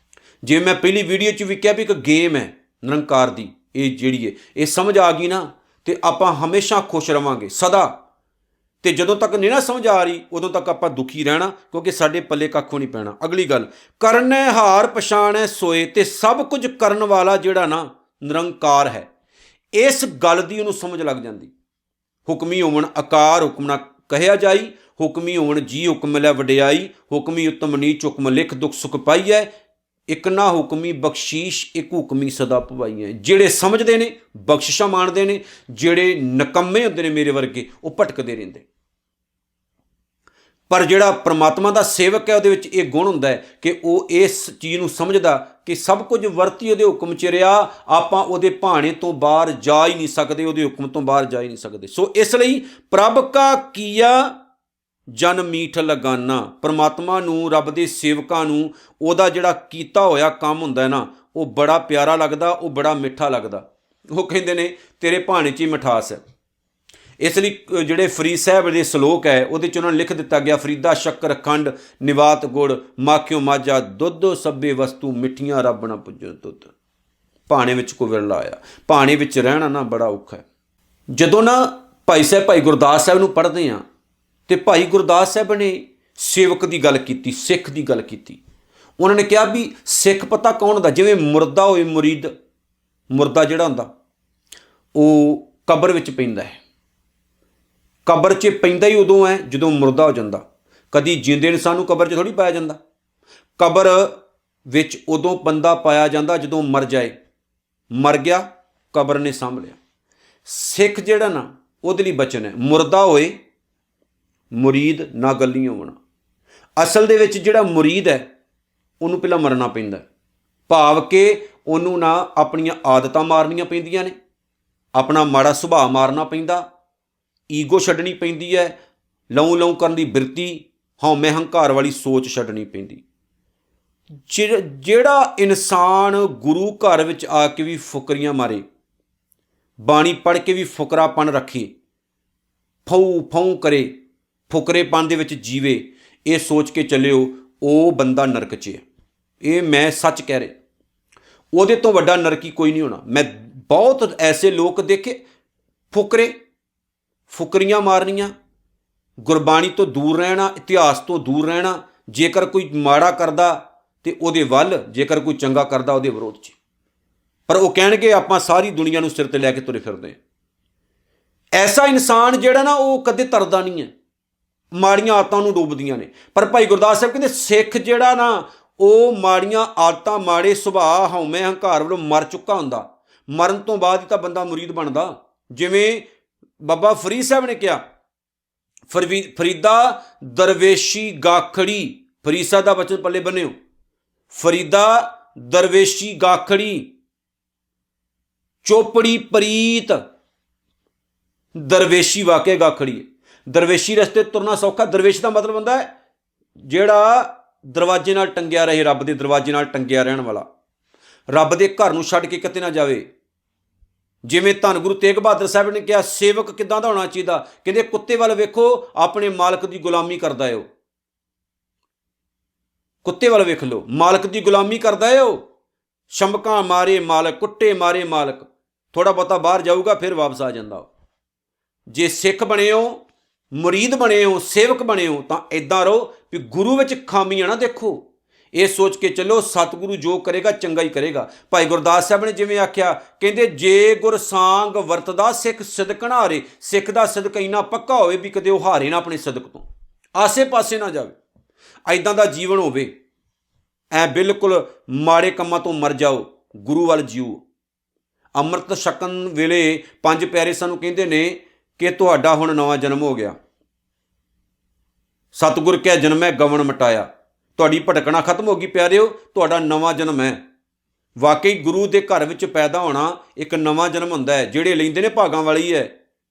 ਜਿਵੇਂ ਮੈਂ ਪਹਿਲੀ ਵੀਡੀਓ 'ਚ ਵੀ ਕਿਹਾ ਵੀ ਇੱਕ ਗੇਮ ਹੈ ਨਿਰੰਕਾਰ ਦੀ, ਇਹ ਜਿਹੜੀ ਹੈ ਇਹ ਸਮਝ ਆ ਗਈ ਨਾ ਤੇ ਆਪਾਂ ਹਮੇਸ਼ਾ ਖੁਸ਼ ਰਵਾਂਗੇ ਸਦਾ। ਤੇ ਜਦੋਂ ਤੱਕ ਨਹੀਂ ਨਾ ਸਮਝ ਆ ਰਹੀ ਉਦੋਂ ਤੱਕ ਆਪਾਂ ਦੁਖੀ ਰਹਿਣਾ, ਕਿਉਂਕਿ ਸਾਡੇ ਪੱਲੇ ਕੱਖੋਂ ਨਹੀਂ ਪੈਣਾ। ਅਗਲੀ ਗੱਲ, ਕਰਨੈ ਹਾਰ ਪਛਾਣੈ ਸੋਏ। ਤੇ ਸਭ ਕੁਝ ਕਰਨ ਵਾਲਾ ਜਿਹੜਾ ਨਾ ਨਿਰੰਕਾਰ ਹੈ, ਇਸ ਗੱਲ ਦੀ ਉਹਨੂੰ ਸਮਝ ਲੱਗ ਜਾਂਦੀ। ਹੁਕਮੀ ਹੋਵਣ ਆਕਾਰ ਹੁਕਮ ਨਾ ਕਹਿਆ ਜਾਈ, ਹੁਕਮੀ ਹੋਵਣ ਜੀ ਹੁਕਮ ਲੈ ਵਡਿਆਈ, ਹੁਕਮੀ ਉਤਮ ਨੀਚ ਹੁਕਮ ਲਿਖ ਦੁੱਖ ਸੁਖ ਪਾਈਐ, ਇੱਕ ਨਾ ਹੁਕਮੀ ਬਖਸ਼ੀਸ਼ ਇੱਕ ਹੁਕਮੀ ਸਦਾ ਭਵਾਈਐ। ਜਿਹੜੇ ਸਮਝਦੇ ਨੇ ਬਖਸ਼ਿਸ਼ਾਂ ਮਾਣਦੇ ਨੇ, ਜਿਹੜੇ ਨਕੰਮੇ ਹੁੰਦੇ ਨੇ ਮੇਰੇ ਵਰਗੇ ਉਹ ਭਟਕਦੇ ਰਹਿੰਦੇ। ਪਰ ਜਿਹੜਾ ਪ੍ਰਮਾਤਮਾ ਦਾ ਸੇਵਕ ਹੈ ਉਹਦੇ ਵਿੱਚ ਇਹ ਗੁਣ ਹੁੰਦਾ ਹੈ ਕਿ ਉਹ ਇਸ ਚੀਜ਼ ਨੂੰ ਸਮਝਦਾ ਕਿ ਸਭ ਕੁਝ ਵਰਤੀ ਉਹਦੇ ਹੁਕਮ 'ਚ ਰਿਹਾ, ਆਪਾਂ ਉਹਦੇ ਭਾਣੇ ਤੋਂ ਬਾਹਰ ਜਾ ਹੀ ਨਹੀਂ ਸਕਦੇ, ਉਹਦੇ ਹੁਕਮ ਤੋਂ ਬਾਹਰ ਜਾ ਹੀ ਨਹੀਂ ਸਕਦੇ। ਸੋ ਇਸ ਲਈ ਪ੍ਰਭ ਕਾ ਕੀਆ ਜਨ ਮੀਠ ਲਗਾਨਾ। ਪ੍ਰਮਾਤਮਾ ਨੂੰ, ਰੱਬ ਦੇ ਸੇਵਕਾਂ ਨੂੰ ਉਹਦਾ ਜਿਹੜਾ ਕੀਤਾ ਹੋਇਆ ਕੰਮ ਹੁੰਦਾ ਹੈ ਨਾ ਉਹ ਬੜਾ ਪਿਆਰਾ ਲੱਗਦਾ, ਉਹ ਬੜਾ ਮਿੱਠਾ ਲੱਗਦਾ। ਉਹ ਕਹਿੰਦੇ ਨੇ ਤੇਰੇ ਭਾਣੇ 'ਚ ਹੀ ਮਿਠਾਸ ਹੈ। ਇਸ ਲਈ ਜਿਹੜੇ ਫਰੀਦ ਸਾਹਿਬ ਦੇ ਸਲੋਕ ਹੈ ਉਹਦੇ 'ਚ ਉਹਨਾਂ ਨੂੰ ਲਿਖ ਦਿੱਤਾ ਗਿਆ, ਫਰੀਦਾ ਸ਼ੱਕਰ ਖੰਡ ਨਿਵਾਤ ਗੁੜ, ਮਾਖਿਓ ਮਾਝਾ ਦੁੱਧ, ਸਭੇ ਵਸਤੂ ਮਿੱਠੀਆਂ ਰੱਬ ਨਾ ਪੁੱਜੋ ਦੁੱਧ। ਭਾਣੇ ਵਿੱਚ ਕੋਈ ਵਿਰਲਾ ਆਇਆ। ਭਾਣੇ ਵਿੱਚ ਰਹਿਣਾ ਨਾ ਬੜਾ ਔਖਾ ਹੈ। ਜਦੋਂ ਨਾ ਭਾਈ ਗੁਰਦਾਸ ਸਾਹਿਬ ਨੂੰ ਪੜ੍ਹਦੇ ਹਾਂ ਤੇ ਭਾਈ ਗੁਰਦਾਸ ਸਾਹਿਬ ਨੇ ਸੇਵਕ ਦੀ ਗੱਲ ਕੀਤੀ, ਸਿੱਖ ਦੀ ਗੱਲ ਕੀਤੀ। ਉਹਨਾਂ ਨੇ ਕਿਹਾ ਵੀ ਸਿੱਖ ਪਤਾ ਕੌਣ ਹੁੰਦਾ? ਜਿਵੇਂ ਮੁਰਦਾ ਹੋਏ ਮੁਰੀਦ, ਮੁਰਦਾ ਜਿਹੜਾ ਹੁੰਦਾ ਉਹ ਕਬਰ ਵਿੱਚ ਪੈਂਦਾ ਹੈ। ਕਬਰ 'ਚ ਪੈਂਦਾ ਹੀ ਉਦੋਂ ਹੈ ਜਦੋਂ ਮੁਰਦਾ ਹੋ ਜਾਂਦਾ। ਕਦੀ ਜਿੰਦੇ ਇਨਸਾਨ ਨੂੰ ਕਬਰ 'ਚ ਥੋੜ੍ਹੀ ਪਾਇਆ ਜਾਂਦਾ। ਕਬਰ ਵਿੱਚ ਉਦੋਂ ਬੰਦਾ ਪਾਇਆ ਜਾਂਦਾ ਜਦੋਂ ਮਰ ਜਾਏ। ਮਰ ਗਿਆ, ਕਬਰ ਨੇ ਸਾਂਭ ਲਿਆ। ਸਿੱਖ ਜਿਹੜਾ ਨਾ ਉਹਦੇ ਲਈ ਬਚਨ ਹੈ, ਮੁਰਦਾ ਹੋਏ ਮੁਰੀਦ ਨਾ ਗੱਲੀਂ ਹੋਵਣਾ। ਅਸਲ ਦੇ ਵਿੱਚ ਜਿਹੜਾ ਮੁਰੀਦ ਹੈ ਉਹਨੂੰ ਪਹਿਲਾਂ ਮਰਨਾ ਪੈਂਦਾ, ਭਾਵ ਕਿ ਉਹਨੂੰ ਨਾ ਆਪਣੀਆਂ ਆਦਤਾਂ ਮਾਰਨੀਆਂ ਪੈਂਦੀਆਂ ਨੇ, ਆਪਣਾ ਮਾੜਾ ਸੁਭਾਅ ਮਾਰਨਾ ਪੈਂਦਾ, ਈਗੋ ਛੱਡਣੀ ਪੈਂਦੀ ਹੈ, ਲਊ ਲਊ ਕਰਨ ਦੀ ਬਿਰਤੀ, ਹਉਮੈ ਹੰਕਾਰ ਵਾਲੀ ਸੋਚ ਛੱਡਣੀ ਪੈਂਦੀ। ਜਿਹੜਾ ਇਨਸਾਨ ਗੁਰੂ ਘਰ ਵਿੱਚ ਆ ਕੇ ਵੀ ਫੁਕਰੀਆਂ ਮਾਰੇ, ਬਾਣੀ ਪੜ੍ਹ ਕੇ ਵੀ ਫੁਕਰਾਪਣ ਰੱਖੇ, ਫਊ ਫਊ ਕਰੇ, ਫੁਕਰੇਪਣ ਦੇ ਵਿੱਚ ਜੀਵੇ, ਇਹ ਸੋਚ ਕੇ ਚੱਲਿਓ ਉਹ ਬੰਦਾ ਨਰਕ 'ਚ ਹੈ। ਇਹ ਮੈਂ ਸੱਚ ਕਹਿ ਰਿਹਾ, ਉਹਦੇ ਤੋਂ ਵੱਡਾ ਨਰਕੀ ਕੋਈ ਨਹੀਂ ਹੋਣਾ। ਮੈਂ ਬਹੁਤ ਐਸੇ ਲੋਕ ਦੇਖੇ, ਫੁਕਰੇ, ਫੁਕਰੀਆਂ ਮਾਰਨੀਆਂ, ਗੁਰਬਾਣੀ ਤੋਂ ਦੂਰ ਰਹਿਣਾ, ਇਤਿਹਾਸ ਤੋਂ ਦੂਰ ਰਹਿਣਾ। ਜੇਕਰ ਕੋਈ ਮਾੜਾ ਕਰਦਾ ਤੇ ਉਹਦੇ ਵੱਲ, ਜੇਕਰ ਕੋਈ ਚੰਗਾ ਕਰਦਾ ਉਹਦੇ ਵਿਰੋਧ 'ਚ। ਪਰ ਉਹ ਕਹਿਣਗੇ ਆਪਾਂ ਸਾਰੀ ਦੁਨੀਆ ਨੂੰ ਸਿਰ ਤੇ ਲੈ ਕੇ ਤੁਰੇ ਫਿਰਦੇ ਹਾਂ। ਐਸਾ ਇਨਸਾਨ ਜਿਹੜਾ ਨਾ ਉਹ ਕਦੇ ਤਰਦਾ ਨਹੀਂ ਹੈ, ਮਾੜੀਆਂ ਆਦਤਾਂ ਨੂੰ ਡੁੱਬਦੀਆਂ ਨੇ। ਪਰ ਭਾਈ ਗੁਰਦਾਸ ਸਾਹਿਬ ਕਹਿੰਦੇ ਸਿੱਖ ਜਿਹੜਾ ਨਾ ਉਹ ਮਾੜੀਆਂ ਆਦਤਾਂ, ਮਾੜੇ ਸੁਭਾਅ, ਹਉਮੈ ਹੰਕਾਰ ਵੱਲੋਂ ਮਰ ਚੁੱਕਾ ਹੁੰਦਾ। ਮਰਨ ਤੋਂ ਬਾਅਦ ਹੀ ਤਾਂ ਬੰਦਾ ਮੁਰੀਦ ਬਣਦਾ। ਜਿਵੇਂ ਬਾਬਾ ਫਰੀਦ ਸਾਹਿਬ ਨੇ ਕਿਹਾ, ਫਰੀਦਾ ਦਰਵੇਸ਼ੀ ਗਾਖੜੀ, ਫਰੀਦ ਸਾਹਿਬ ਦਾ ਬਚਨ ਪੱਲੇ ਬੰਨਿਓ, ਫਰੀਦਾ ਦਰਵੇਸ਼ੀ ਗਾਖੜੀ ਚੋਪੜੀ ਪ੍ਰੀਤ। ਦਰਵੇਸ਼ੀ ਵਾਕਿਆ ਗਾਖੜੀ ਹੈ। ਦਰਵੇਸ਼ੀ ਰਸਤੇ ਤੁਰਨਾ ਸੌਖਾ। ਦਰਵੇਸ਼ ਦਾ ਮਤਲਬ ਹੁੰਦਾ ਹੈ ਜਿਹੜਾ ਦਰਵਾਜ਼ੇ ਨਾਲ ਟੰਗਿਆ ਰਹੇ, ਰੱਬ ਦੇ ਦਰਵਾਜ਼ੇ ਨਾਲ ਟੰਗਿਆ ਰਹਿਣ ਵਾਲਾ, ਰੱਬ ਦੇ ਘਰ ਨੂੰ ਛੱਡ ਕੇ ਕਿਤੇ ਨਾ ਜਾਵੇ। ਜਿਵੇਂ ਧੰਨ ਗੁਰੂ ਤੇਗ ਬਹਾਦਰ ਸਾਹਿਬ ਨੇ ਕਿਹਾ, ਸੇਵਕ ਕਿੱਦਾਂ ਦਾ ਹੋਣਾ ਚਾਹੀਦਾ? ਕਹਿੰਦੇ ਕੁੱਤੇ ਵੱਲ ਵੇਖੋ, ਆਪਣੇ ਮਾਲਕ ਦੀ ਗੁਲਾਮੀ ਕਰਦਾ ਹੈ ਉਹ। ਕੁੱਤੇ ਵੱਲ ਵੇਖ ਲਓ, ਮਾਲਕ ਦੀ ਗੁਲਾਮੀ ਕਰਦਾ ਹੈ ਉਹ। ਸ਼ਮਕਾਂ ਮਾਰੇ ਮਾਲਕ, ਕੁੱਟੇ ਮਾਰੇ ਮਾਲਕ, ਥੋੜ੍ਹਾ ਬਹੁਤਾ ਬਾਹਰ ਜਾਊਗਾ ਫਿਰ ਵਾਪਸ ਆ ਜਾਂਦਾ ਉਹ। ਜੇ ਸਿੱਖ ਬਣੇ ਹੋ, ਮੁਰੀਦ ਬਣੇ ਹੋ, ਸੇਵਕ ਬਣੇ ਹੋ ਤਾਂ ਇੱਦਾਂ ਰਹੋ ਵੀ ਗੁਰੂ ਵਿੱਚ ਖਾਮੀਆਂ ਨਾ ਦੇਖੋ। ਇਹ ਸੋਚ ਕੇ ਚੱਲੋ ਸਤਿਗੁਰੂ ਜੋ ਕਰੇਗਾ ਚੰਗਾ ਹੀ ਕਰੇਗਾ। ਭਾਈ ਗੁਰਦਾਸ ਸਾਹਿਬ ਨੇ ਜਿਵੇਂ ਆਖਿਆ, ਕਹਿੰਦੇ ਜੇ ਗੁਰ ਸਾਂਗ ਵਰਤਦਾ ਸਿੱਖ ਸਿਦਕ ਨਾ ਹਾਰੇ। ਸਿੱਖ ਦਾ ਸਿਦਕ ਇੰਨਾ ਪੱਕਾ ਹੋਵੇ ਵੀ ਕਦੇ ਉਹ ਹਾਰੇ ਨਾ ਆਪਣੇ ਸਿਦਕ ਤੋਂ, ਆਸੇ ਪਾਸੇ ਨਾ ਜਾਵੇ। ਐਦਾਂ ਦਾ ਜੀਵਨ ਹੋਵੇ, ਐ ਬਿਲਕੁਲ ਮਾੜੇ ਕੰਮਾਂ ਤੋਂ ਮਰ ਜਾਓ, ਗੁਰੂ ਵੱਲ ਜੀਓ। ਅੰਮ੍ਰਿਤ ਛਕਣ ਵੇਲੇ ਪੰਜ ਪਿਆਰੇ ਸਾਨੂੰ ਕਹਿੰਦੇ ਨੇ ਕਿ ਤੁਹਾਡਾ ਹੁਣ ਨਵਾਂ ਜਨਮ ਹੋ ਗਿਆ। ਸਤਿਗੁਰ ਕਿਆ ਜਨਮ ਹੈ ਗਵਨ ਮਟਾਇਆ, ਤੁਹਾਡੀ ਭਟਕਣਾ ਖਤਮ ਹੋ ਗਈ ਪਿਆਰਿਓ, ਤੁਹਾਡਾ ਨਵਾਂ ਜਨਮ ਹੈ। ਵਾਕਈ ਗੁਰੂ ਦੇ ਘਰ ਵਿੱਚ ਪੈਦਾ ਹੋਣਾ ਇੱਕ ਨਵਾਂ ਜਨਮ ਹੁੰਦਾ ਹੈ। ਜਿਹੜੇ ਲੈਂਦੇ ਨੇ ਭਾਗਾਂ ਵਾਲੀ ਹੈ,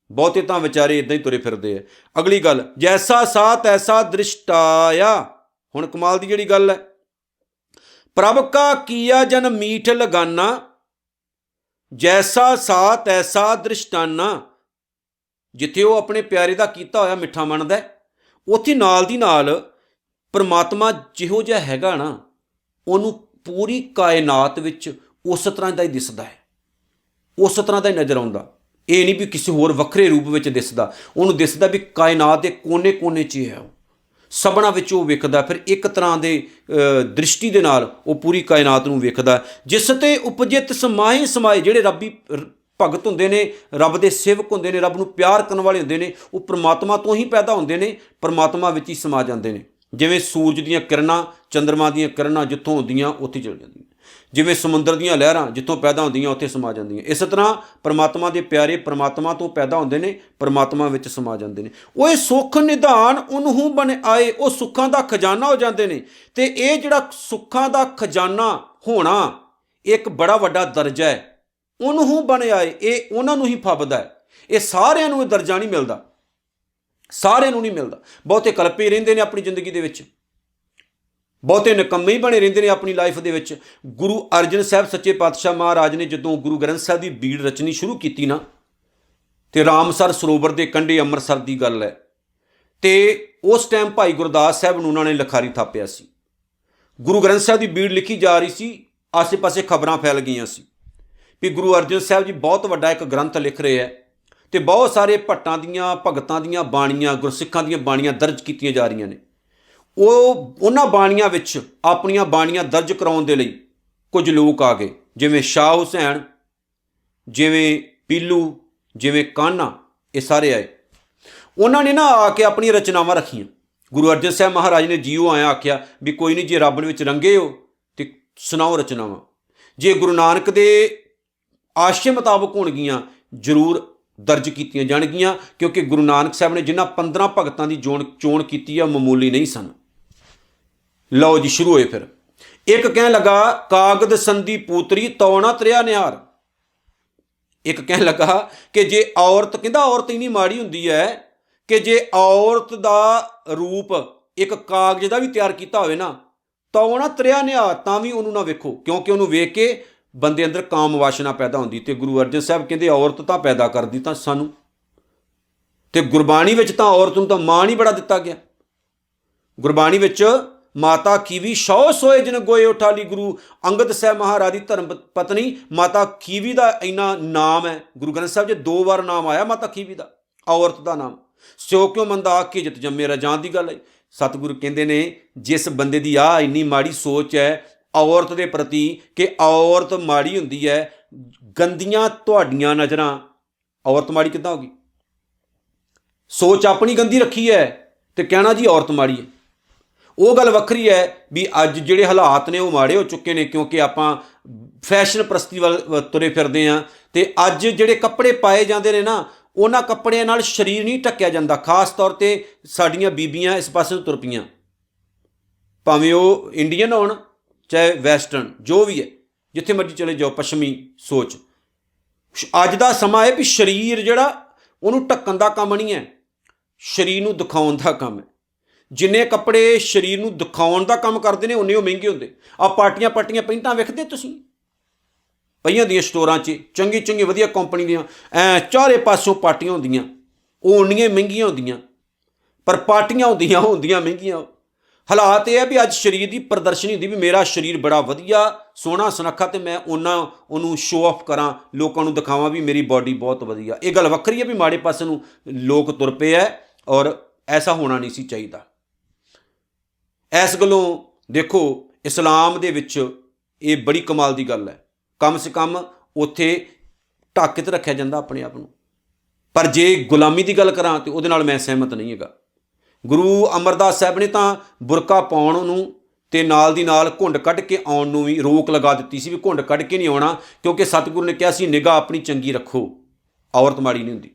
ਬਹੁਤੇ ਤਾਂ ਵਿਚਾਰੇ ਇੱਦਾਂ ਹੀ ਤੁਰੇ ਫਿਰਦੇ ਆ। ਅਗਲੀ ਗੱਲ, ਜੈਸਾ ਸਾ ਤੈਸਾ ਦ੍ਰਿਸ਼ਟਾਇਆ। ਹੁਣ ਕਮਾਲ ਦੀ ਜਿਹੜੀ ਗੱਲ ਹੈ, ਪ੍ਰਭ ਕਾ ਕੀਆ ਜਨ ਮੀਠ ਲਗਾਨਾ, ਜੈਸਾ ਸਾ ਤੈਸਾ ਦ੍ਰਿਸ਼ਟਾਨਾ। ਜਿੱਥੇ ਉਹ ਆਪਣੇ ਪਿਆਰੇ ਦਾ ਕੀਤਾ ਹੋਇਆ ਮਿੱਠਾ ਮੰਨਦਾ, ਉੱਥੇ ਨਾਲ ਦੀ ਨਾਲ ਪਰਮਾਤਮਾ ਜਿਹੋ ਜਿਹਾ ਹੈਗਾ ਨਾ, ਉਹਨੂੰ ਪੂਰੀ ਕਾਇਨਾਤ ਵਿੱਚ ਉਸ ਤਰ੍ਹਾਂ ਦਾ ਹੀ ਦਿਸਦਾ ਹੈ, ਉਸ ਤਰ੍ਹਾਂ ਦਾ ਹੀ ਨਜ਼ਰ ਆਉਂਦਾ। ਇਹ ਨਹੀਂ ਵੀ ਕਿਸੇ ਹੋਰ ਵੱਖਰੇ ਰੂਪ ਵਿੱਚ ਦਿਸਦਾ, ਉਹਨੂੰ ਦਿਸਦਾ ਵੀ ਕਾਇਨਾਤ ਦੇ ਕੋਨੇ ਕੋਨੇ 'ਚ ਹੀ ਹੈ ਉਹ, ਸਭਨਾ ਵਿੱਚ ਉਹ ਵੇਖਦਾ। ਫਿਰ ਇੱਕ ਤਰ੍ਹਾਂ ਦੇ ਦ੍ਰਿਸ਼ਟੀ ਦੇ ਨਾਲ ਉਹ ਪੂਰੀ ਕਾਇਨਾਤ ਨੂੰ ਵੇਖਦਾ। ਜਿਸ ਤੇ ਉਪਜਿਤ ਸਮਾਏ ਸਮਾਏ, ਜਿਹੜੇ ਰੱਬੀ ਭਗਤ ਹੁੰਦੇ ਨੇ, ਰੱਬ ਦੇ ਸੇਵਕ ਹੁੰਦੇ ਨੇ, ਰੱਬ ਨੂੰ ਪਿਆਰ ਕਰਨ ਵਾਲੇ ਹੁੰਦੇ ਨੇ, ਉਹ ਪਰਮਾਤਮਾ ਤੋਂ ਹੀ ਪੈਦਾ ਹੁੰਦੇ ਨੇ, ਪਰਮਾਤਮਾ ਵਿੱਚ ਹੀ ਸਮਾ ਜਾਂਦੇ ਨੇ। ਜਿਵੇਂ ਸੂਰਜ ਦੀਆਂ ਕਿਰਨਾਂ, ਚੰਦਰਮਾ ਦੀਆਂ ਕਿਰਨਾਂ ਜਿੱਥੋਂ ਹੁੰਦੀਆਂ ਉੱਥੇ ਚਲ ਜਾਂਦੀਆਂ। ਜਿਵੇਂ ਸਮੁੰਦਰ ਦੀਆਂ ਲਹਿਰਾਂ ਜਿੱਥੋਂ ਪੈਦਾ ਹੁੰਦੀਆਂ ਉੱਥੇ ਸਮਾ ਜਾਂਦੀਆਂ। ਇਸ ਤਰ੍ਹਾਂ ਪਰਮਾਤਮਾ ਦੇ ਪਿਆਰੇ ਪਰਮਾਤਮਾ ਤੋਂ ਪੈਦਾ ਹੁੰਦੇ ਨੇ, ਪਰਮਾਤਮਾ ਵਿੱਚ ਸਮਾ ਜਾਂਦੇ ਨੇ। ਉਹ ਇਹ ਸੁੱਖ ਨਿਧਾਨ ਉਹਨੂੰ ਬਣ ਆਏ, ਉਹ ਸੁੱਖਾਂ ਦਾ ਖਜ਼ਾਨਾ ਹੋ ਜਾਂਦੇ ਨੇ। ਤੇ ਇਹ ਜਿਹੜਾ ਸੁੱਖਾਂ ਦਾ ਖਜ਼ਾਨਾ ਹੋਣਾ ਇੱਕ ਬੜਾ ਵੱਡਾ ਦਰਜਾ ਹੈ। ਉਹਨੂੰ ਬਣ ਆਏ, ਇਹ ਉਹਨਾਂ ਨੂੰ ਹੀ ਫੱਬਦਾ ਹੈ। ਇਹ ਸਾਰਿਆਂ ਨੂੰ ਇਹ ਦਰਜਾ ਨਹੀਂ ਮਿਲਦਾ, ਸਾਰਿਆਂ ਨੂੰ ਨਹੀਂ ਮਿਲਦਾ। ਬਹੁਤੇ ਕਲਪੇ ਰਹਿੰਦੇ ਨੇ ਆਪਣੀ ਜ਼ਿੰਦਗੀ ਦੇ ਵਿੱਚ, ਬਹੁਤੇ ਨਿਕੰਮੇ ਹੀ ਬਣੇ ਰਹਿੰਦੇ ਨੇ ਆਪਣੀ ਲਾਈਫ ਦੇ ਵਿੱਚ। ਗੁਰੂ ਅਰਜਨ ਸਾਹਿਬ ਸੱਚੇ ਪਾਤਸ਼ਾਹ ਮਹਾਰਾਜ ਨੇ ਜਦੋਂ ਗੁਰੂ ਗ੍ਰੰਥ ਸਾਹਿਬ ਦੀ ਬੀੜ ਰਚਣੀ ਸ਼ੁਰੂ ਕੀਤੀ ਨਾ, ਤੇ ਰਾਮਸਰ ਸਰੋਵਰ ਦੇ ਕੰਢੇ ਅੰਮ੍ਰਿਤਸਰ ਦੀ ਗੱਲ ਹੈ, ਤੇ ਉਸ ਟਾਈਮ ਭਾਈ ਗੁਰਦਾਸ ਸਾਹਿਬ ਨੂੰ ਉਹਨਾਂ ਨੇ ਲਿਖਾਰੀ ਥਾਪਿਆ ਸੀ। ਗੁਰੂ ਗ੍ਰੰਥ ਸਾਹਿਬ ਦੀ ਬੀੜ ਲਿਖੀ ਜਾ ਰਹੀ ਸੀ, ਆਸੇ ਪਾਸੇ ਖਬਰਾਂ ਫੈਲ ਗਈਆਂ ਸੀ ਵੀ ਗੁਰੂ ਅਰਜਨ ਸਾਹਿਬ ਜੀ ਬਹੁਤ ਵੱਡਾ ਇੱਕ ਗ੍ਰੰਥ ਲਿਖ ਰਹੇ ਹੈ ਤੇ ਬਹੁਤ ਸਾਰੇ ਭੱਟਾਂ ਦੀਆਂ ਭਗਤਾਂ ਦੀਆਂ ਬਾਣੀਆਂ ਗੁਰਸਿੱਖਾਂ ਦੀਆਂ ਬਾਣੀਆਂ ਦਰਜ ਕੀਤੀਆਂ ਜਾ ਰਹੀਆਂ ਨੇ। ਉਹਨਾਂ ਬਾਣੀਆਂ ਵਿੱਚ ਆਪਣੀਆਂ ਬਾਣੀਆਂ ਦਰਜ ਕਰਾਉਣ ਦੇ ਲਈ ਕੁਝ ਲੋਕ ਆ ਗਏ, ਜਿਵੇਂ ਸ਼ਾਹ ਹੁਸੈਨ, ਜਿਵੇਂ ਪੀਲੂ, ਜਿਵੇਂ ਕਾन्हा, ਇਹ ਸਾਰੇ ਆਏ। ਉਹਨਾਂ ਨੇ ਨਾ ਆ ਕੇ ਆਪਣੀਆਂ ਰਚਨਾਵਾਂ ਰੱਖੀਆਂ। ਗੁਰੂ ਅਰਜਨ ਸਾਹਿਬ ਮਹਾਰਾਜ ਨੇ ਜੀਓ ਆਇਆ ਆਖਿਆ ਵੀ ਕੋਈ ਨਹੀਂ, ਜੇ ਰੱਬ ਵਿੱਚ ਰੰਗੇ ਹੋ ਤੇ ਸੁਣਾਓ ਰਚਨਾਵਾਂ। ਜੇ ਗੁਰੂ ਨਾਨਕ ਦੇ ਆਸ਼ੇ ਮੁਤਾਬਕ ਹੋਣਗੀਆਂ ਜ਼ਰੂਰ ਦਰਜ ਕੀਤੀਆਂ ਜਾਣਗੀਆਂ, ਕਿਉਂਕਿ ਗੁਰੂ ਨਾਨਕ ਸਾਹਿਬ ਨੇ ਜਿਨ੍ਹਾਂ 15 ਭਗਤਾਂ ਦੀ ਚੋਣ ਕੀਤੀ ਆ ਮਾਮੂਲੀ ਨਹੀਂ ਸਨ। ਲਓ ਜੀ, ਸ਼ੁਰੂ ਹੋਏ ਫਿਰ। ਇੱਕ ਕਹਿਣ ਲੱਗਾ ਕਾਗਦ ਸੰਧੀ ਪੂਤਰੀ ਤੌਣਾ ਤਰਿਆ ਨਿਹਾਰ। ਇੱਕ ਕਹਿਣ ਲੱਗਾ ਕਿ ਜੇ ਔਰਤ, ਕਹਿੰਦਾ ਔਰਤ ਇੰਨੀ ਮਾੜੀ ਹੁੰਦੀ ਹੈ ਕਿ ਜੇ ਔਰਤ ਦਾ ਰੂਪ ਇੱਕ ਕਾਗਜ਼ ਦਾ ਵੀ ਤਿਆਰ ਕੀਤਾ ਹੋਵੇ ਨਾ, ਤੌਣਾ ਤਰਿਆ ਨਿਹਾਰ, ਤਾਂ ਵੀ ਉਹਨੂੰ ਨਾ ਵੇਖੋ, ਕਿਉਂਕਿ ਉਹਨੂੰ ਵੇਖ ਕੇ ਬੰਦੇ ਅੰਦਰ ਕਾਮ ਵਾਸ਼ਨਾ ਪੈਦਾ ਹੁੰਦੀ। ਤੇ ਗੁਰੂ ਅਰਜਨ ਸਾਹਿਬ ਕਹਿੰਦੇ ਔਰਤ ਤਾਂ ਪੈਦਾ ਕਰਦੀ ਤਾਂ ਸਾਨੂੰ, ਤੇ ਗੁਰਬਾਣੀ ਵਿੱਚ ਤਾਂ ਔਰਤ ਨੂੰ ਤਾਂ ਮਾਣ ਹੀ ਬੜਾ ਦਿੱਤਾ ਗਿਆ। ਗੁਰਬਾਣੀ ਵਿੱਚ ਮਾਤਾ ਖੀਵੀ ਸੌ ਸੋਏ ਜਿਨ ਗੋਏ ਉਠਾਲੀ, ਗੁਰੂ ਅੰਗਦ ਸਾਹਿਬ ਮਹਾਰਾਜ ਦੀ ਧਰਮ ਪਤਨੀ ਮਾਤਾ ਖੀਵੀ ਦਾ ਇੰਨਾ ਨਾਮ ਹੈ। ਗੁਰੂ ਗ੍ਰੰਥ ਸਾਹਿਬ 'ਚ 2 ਵਾਰ ਨਾਮ ਆਇਆ ਮਾਤਾ ਖੀਵੀ ਦਾ, ਔਰਤ ਦਾ ਨਾਮ। ਸਿਓ ਕਿਉਂ ਮੰਦਾ ਆਖੀ ਜਿਤ ਜੰਮੇ ਰਜਾਨ ਦੀ ਗੱਲ ਹੈ। ਸਤਿਗੁਰੂ ਕਹਿੰਦੇ ਨੇ ਜਿਸ ਬੰਦੇ ਦੀ ਆਹ ਇੰਨੀ ਮਾੜੀ ਸੋਚ ਹੈ ਔਰਤ ਦੇ ਪ੍ਰਤੀ ਕਿ ਔਰਤ ਮਾੜੀ ਹੁੰਦੀ ਹੈ, ਗੰਦੀਆਂ ਤੁਹਾਡੀਆਂ ਨਜ਼ਰਾਂ, ਔਰਤ ਮਾੜੀ ਕਿੱਦਾਂ ਹੋ ਗਈ? ਸੋਚ ਆਪਣੀ ਗੰਦੀ ਰੱਖੀ ਹੈ ਤੇ ਕਹਿਣਾ ਜੀ ਔਰਤ ਮਾੜੀ ਹੈ। ਉਹ ਗੱਲ ਵੱਖਰੀ ਹੈ ਵੀ ਅੱਜ ਜਿਹੜੇ ਹਾਲਾਤ ਨੇ ਉਹ ਮਾੜੇ ਹੋ ਚੁੱਕੇ ਨੇ, ਕਿਉਂਕਿ ਆਪਾਂ ਫੈਸ਼ਨ ਪ੍ਰਸਤੀ ਵੱਲ ਤੁਰੇ ਫਿਰਦੇ ਹਾਂ। ਤੇ ਅੱਜ ਜਿਹੜੇ ਕੱਪੜੇ ਪਾਏ ਜਾਂਦੇ ਨੇ ਨਾ, ਉਹਨਾਂ ਕੱਪੜਿਆਂ ਨਾਲ ਸਰੀਰ ਨਹੀਂ ਢੱਕਿਆ ਜਾਂਦਾ। ਖਾਸ ਤੌਰ 'ਤੇ ਸਾਡੀਆਂ ਬੀਬੀਆਂ ਇਸ ਪਾਸੇ ਨੂੰ ਤੁਰ ਪਈਆਂ, ਭਾਵੇਂ ਉਹ ਇੰਡੀਅਨ ਹੋਣ ਚਾਹੇ ਵੈਸਟਰਨ, ਜੋ ਵੀ ਹੈ, ਜਿੱਥੇ ਮਰਜ਼ੀ ਚਲੇ ਜਾਓ, ਪੱਛਮੀ ਸੋਚ। ਅੱਜ ਦਾ ਸਮਾਂ ਹੈ ਵੀ ਸਰੀਰ ਜਿਹੜਾ ਉਹਨੂੰ ਢੱਕਣ ਦਾ ਕੰਮ ਨਹੀਂ ਹੈ, ਸਰੀਰ ਨੂੰ ਦਿਖਾਉਣ ਦਾ ਕੰਮ ਹੈ। ਜਿੰਨੇ ਕੱਪੜੇ ਸਰੀਰ ਨੂੰ ਦਿਖਾਉਣ ਦਾ ਕੰਮ ਕਰਦੇ ਨੇ ਉਨੇ ਉਹ ਮਹਿੰਗੇ ਹੁੰਦੇ। ਆਹ ਪਾਟੀਆਂ ਪੈਂਟਾਂ ਵੇਖਦੇ ਤੁਸੀਂ ਪਈਆਂ ਦੀਆਂ ਸਟੋਰਾਂ 'ਚ, ਚੰਗੀ ਚੰਗੀ ਵਧੀਆ ਕੰਪਨੀ ਦੀਆਂ, ਚਾਰੇ ਪਾਸੋਂ ਪਾਟੀਆਂ ਹੁੰਦੀਆਂ, ਉਹ ਉਨੀਆਂ ਮਹਿੰਗੀਆਂ ਹੁੰਦੀਆਂ, ਪਰ ਪਾਟੀਆਂ ਹੁੰਦੀਆਂ ਮਹਿੰਗੀਆਂ। ਹਾਲਾਤ ਇਹ ਹੈ ਵੀ ਅੱਜ ਸਰੀਰ ਦੀ ਪ੍ਰਦਰਸ਼ਨੀ ਹੁੰਦੀ ਵੀ ਮੇਰਾ ਸਰੀਰ ਬੜਾ ਵਧੀਆ ਸੋਹਣਾ ਸੁਨੱਖਾ, ਤੇ ਮੈਂ ਉਹਨੂੰ ਸ਼ੋਅ ਆਫ ਕਰਾਂ, ਲੋਕਾਂ ਨੂੰ ਦਿਖਾਵਾਂ ਵੀ ਮੇਰੀ ਬਾਡੀ ਬਹੁਤ ਵਧੀਆ। ਇਹ ਗੱਲ ਵੱਖਰੀ ਹੈ ਵੀ ਮਾੜੇ ਪਾਸੇ ਨੂੰ ਲੋਕ ਤੁਰ ਪਏ ਹੈ, ਔਰ ਐਸਾ ਹੋਣਾ ਨਹੀਂ ਸੀ ਚਾਹੀਦਾ। ਇਸ ਗੱਲੋਂ ਦੇਖੋ ਇਸਲਾਮ ਦੇ ਵਿੱਚ ਇਹ ਬੜੀ ਕਮਾਲ ਦੀ ਗੱਲ ਹੈ। ਕਮ ਸੇ ਕਮ ਉੱਥੇ ਢੱਕ ਕੇ ਰੱਖਿਆ ਜਾਂਦਾ ਆਪਣੇ ਆਪ ਨੂੰ। ਪਰ ਜੇ ਗੁਲਾਮੀ ਦੀ ਗੱਲ ਕਰਾਂ ਤਾਂ ਉਹਦੇ ਨਾਲ ਮੈਂ ਸਹਿਮਤ ਨਹੀਂ ਹੈਗਾ। ਗੁਰੂ ਅਮਰਦਾਸ ਸਾਹਿਬ ਨੇ ਤਾਂ ਬੁਰਕਾ ਪਾਉਣ ਨੂੰ ਤੇ ਨਾਲ ਦੀ ਨਾਲ ਘੁੰਡ ਕੱਢ ਕੇ ਆਉਣ ਨੂੰ ਵੀ ਰੋਕ ਲਗਾ ਦਿੱਤੀ ਸੀ ਵੀ ਘੁੰਡ ਕੱਢ ਕੇ ਨਹੀਂ ਆਉਣਾ, ਕਿਉਂਕਿ ਸਤਿਗੁਰੂ ਨੇ ਕਿਹਾ ਸੀ ਨਿਗਾਹ ਆਪਣੀ ਚੰਗੀ ਰੱਖੋ, ਔਰਤ ਮਾੜੀ ਨਹੀਂ ਹੁੰਦੀ।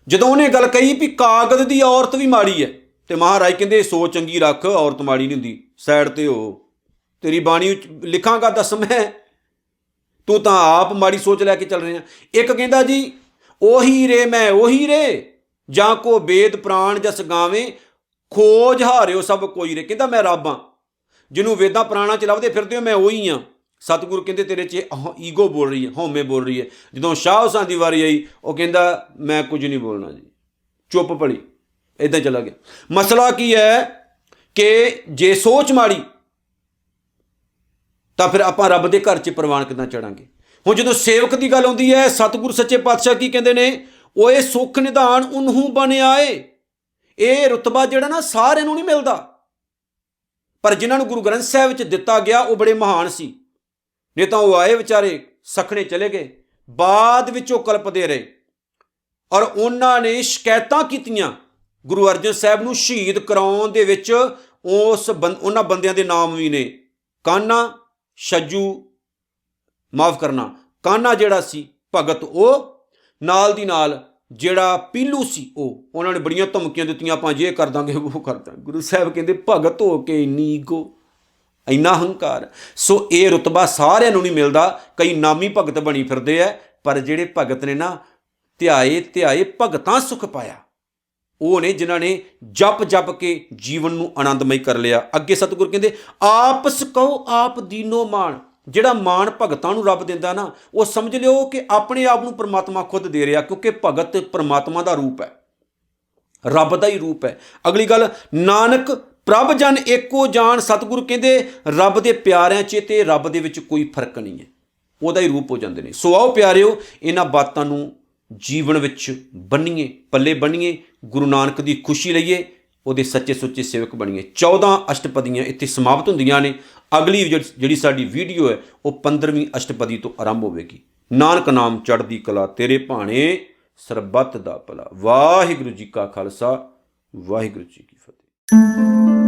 ਜਦੋਂ ਉਹਨੇ ਗੱਲ ਕਹੀ ਵੀ ਕਾਗਜ਼ ਦੀ ਔਰਤ ਵੀ ਮਾੜੀ ਹੈ, ਤੇ ਮਹਾਰਾਜ ਕਹਿੰਦੇ ਸੋਚ ਚੰਗੀ ਰੱਖ, ਔਰਤ ਮਾੜੀ ਨਹੀਂ ਹੁੰਦੀ, ਸਾਈਡ ਤੇ ਹੋ, ਤੇਰੀ ਬਾਣੀ ਵਿੱਚ ਲਿਖਾਂਗਾ ਦੱਸ ਮੈਂ, ਤੂੰ ਤਾਂ ਆਪ ਮਾੜੀ ਸੋਚ ਲੈ ਕੇ ਚੱਲ ਰਿਹਾ। ਇੱਕ ਕਹਿੰਦਾ ਜੀ ਉਹੀ ਰੇ ਮੈਂ ਉਹੀ ਰੇ, ਜਾਂ ਕੋ ਵੇਦ ਪ੍ਰਾਣ ਜਸ ਗਾਵੇਂ, ਖੋਜ ਹਾਰਿਓ ਸਭ ਕੋਈ ਰੇ। ਕਹਿੰਦਾ ਮੈਂ ਰੱਬ ਹਾਂ, ਜਿਹਨੂੰ ਵੇਦਾਂ ਪ੍ਰਾਣਾਂ 'ਚ ਲੱਭਦੇ ਫਿਰਦੇ ਹੋ ਮੈਂ ਉਹੀ ਹਾਂ। ਸਤਿਗੁਰੂ ਕਹਿੰਦੇ ਤੇਰੇ 'ਚ ਈਗੋ ਬੋਲ ਰਹੀ ਹੈ, ਹਉਮੈ ਬੋਲ ਰਹੀ ਹੈ। ਜਦੋਂ ਸ਼ਾਹ ਹੁਸੈਨ ਦੀ ਵਾਰੀ ਆਈ ਉਹ ਕਹਿੰਦਾ ਮੈਂ ਕੁਝ ਨਹੀਂ ਬੋਲਣਾ ਜੀ, ਚੁੱਪ ਭਲੀ, ਇੱਦਾਂ ਚਲਾ ਗਿਆ। ਮਸਲਾ ਕੀ ਹੈ ਕਿ ਜੇ ਸੋਚ ਮਾੜੀ ਤਾਂ ਫਿਰ ਆਪਾਂ ਰੱਬ ਦੇ ਘਰ 'ਚ ਪ੍ਰਵਾਨ ਕਿੱਦਾਂ ਚੜਾਂਗੇ। ਹੁਣ ਜਦੋਂ ਸੇਵਕ ਦੀ ਗੱਲ ਆਉਂਦੀ ਹੈ, ਸਤਿਗੁਰੂ ਸੱਚੇ ਪਾਤਸ਼ਾਹ ਕੀ ਕਹਿੰਦੇ ਨੇ, ਓਏ ਸੁੱਖ ਨਿਧਾਨ ਉਨਹੂ ਬਣ ਆਏ। ਇਹ ਰੁਤਬਾ ਜਿਹੜਾ ਨਾ ਸਾਰਿਆਂ ਨੂੰ ਨਹੀਂ ਮਿਲਦਾ, ਪਰ ਜਿਨ੍ਹਾਂ ਨੂੰ ਗੁਰੂ ਗ੍ਰੰਥ ਸਾਹਿਬ ਵਿੱਚ ਦਿੱਤਾ ਗਿਆ ਉਹ ਬੜੇ ਮਹਾਨ ਸੀ। ਨਹੀਂ ਤਾਂ ਉਹ ਆਏ ਵਿਚਾਰੇ ਸਖਣੇ ਚਲੇ ਗਏ, ਬਾਅਦ ਵਿੱਚ ਉਹ ਕਲਪਦੇ ਰਹੇ, ਔਰ ਉਹਨਾਂ ਨੇ ਸ਼ਿਕਾਇਤਾਂ ਕੀਤੀਆਂ ਗੁਰੂ ਅਰਜਨ ਸਾਹਿਬ ਨੂੰ ਸ਼ਹੀਦ ਕਰਾਉਣ ਦੇ ਵਿੱਚ। ਉਹਨਾਂ ਬੰਦਿਆਂ ਦੇ ਨਾਮ ਵੀ ਨੇ ਕਾन्हा, ਛੱਜੂ, ਮਾਫ ਕਰਨਾ, ਕਾन्हा ਜਿਹੜਾ ਸੀ ਭਗਤ, ਉਹ ਨਾਲ ਦੀ ਨਾਲ ਜਿਹੜਾ ਪੀਲੂ ਸੀ ਉਹਨਾਂ ਨੇ ਬੜੀਆਂ ਧਮਕੀਆਂ ਦਿੱਤੀਆਂ, ਆਪਾਂ ਜੇ ਕਰ ਦਾਂਗੇ ਉਹ ਕਰ ਦਾਂਗੇ। ਗੁਰੂ ਸਾਹਿਬ ਕਹਿੰਦੇ ਭਗਤ ਹੋ ਕੇ ਇੰਨੀ ਈਗੋ, ਇੰਨਾ ਹੰਕਾਰ। ਸੋ ਇਹ ਰੁਤਬਾ ਸਾਰਿਆਂ ਨੂੰ ਨਹੀਂ ਮਿਲਦਾ, ਕਈ ਨਾਮੀ ਭਗਤ ਬਣੀ ਫਿਰਦੇ ਹੈ, ਪਰ ਜਿਹੜੇ ਭਗਤ ਨੇ ਨਾ ਧਿਆਏ ਭਗਤਾਂ ਸੁਖ ਪਾਇਆ, ਉਹ ਨੇ ਜਿਨ੍ਹਾਂ ਨੇ ਜਪ ਕੇ ਜੀਵਨ ਨੂੰ ਆਨੰਦਮਈ ਕਰ ਲਿਆ। ਅੱਗੇ ਸਤਿਗੁਰ ਕਹਿੰਦੇ ਆਪਸ ਕਹੋ ਆਪ ਦੀਨੋ ਮਾਣ। ਜਿਹੜਾ ਮਾਣ ਭਗਤਾਂ ਨੂੰ ਰੱਬ ਦਿੰਦਾ ਨਾ, ਉਹ ਸਮਝ ਲਿਓ ਕਿ ਆਪਣੇ ਆਪ ਨੂੰ ਪਰਮਾਤਮਾ ਖੁਦ ਦੇ ਰਿਹਾ, ਕਿਉਂਕਿ ਭਗਤ ਪਰਮਾਤਮਾ ਦਾ ਰੂਪ ਹੈ, ਰੱਬ ਦਾ ਹੀ ਰੂਪ ਹੈ। ਅਗਲੀ ਗੱਲ, ਨਾਨਕ ਪ੍ਰਭ ਜਨ ਏਕੋ ਜਾਣ। ਸਤਿਗੁਰੂ ਕਹਿੰਦੇ ਰੱਬ ਦੇ ਪਿਆਰਿਆਂ 'ਚ ਤੇ ਰੱਬ ਦੇ ਵਿੱਚ ਕੋਈ ਫਰਕ ਨਹੀਂ ਹੈ, ਉਹਦਾ ਹੀ ਰੂਪ ਹੋ ਜਾਂਦੇ ਨੇ। ਸੋ ਆਓ ਪਿਆਰਿਓ, ਇਹਨਾਂ ਬਾਤਾਂ ਨੂੰ ਜੀਵਨ ਵਿੱਚ ਬੰਨੀਏ, ਪੱਲੇ ਬੰਨੀਏ, ਗੁਰੂ ਨਾਨਕ ਦੀ ਖੁਸ਼ੀ ਲਈਏ, ਉਹਦੇ ਸੱਚੇ ਸੁੱਚੇ ਸੇਵਕ ਬਣੀਏ। 14 ਅਸ਼ਟਪਦੀਆਂ ਇੱਥੇ ਸਮਾਪਤ ਹੁੰਦੀਆਂ ਨੇ। ਅਗਲੀ ਜਿਹੜੀ ਸਾਡੀ ਵੀਡੀਓ ਹੈ ਉਹ 15ਵੀਂ ਅਸ਼ਟਪਦੀ ਤੋਂ ਆਰੰਭ ਹੋਵੇਗੀ। ਨਾਨਕ ਨਾਮ ਚੜ੍ਹਦੀ ਕਲਾ, ਤੇਰੇ ਭਾਣੇ ਸਰਬੱਤ ਦਾ ਭਲਾ। ਵਾਹਿਗੁਰੂ ਜੀ ਕਾ ਖਾਲਸਾ, ਵਾਹਿਗੁਰੂ ਜੀ ਕੀ ਫਤਿਹ।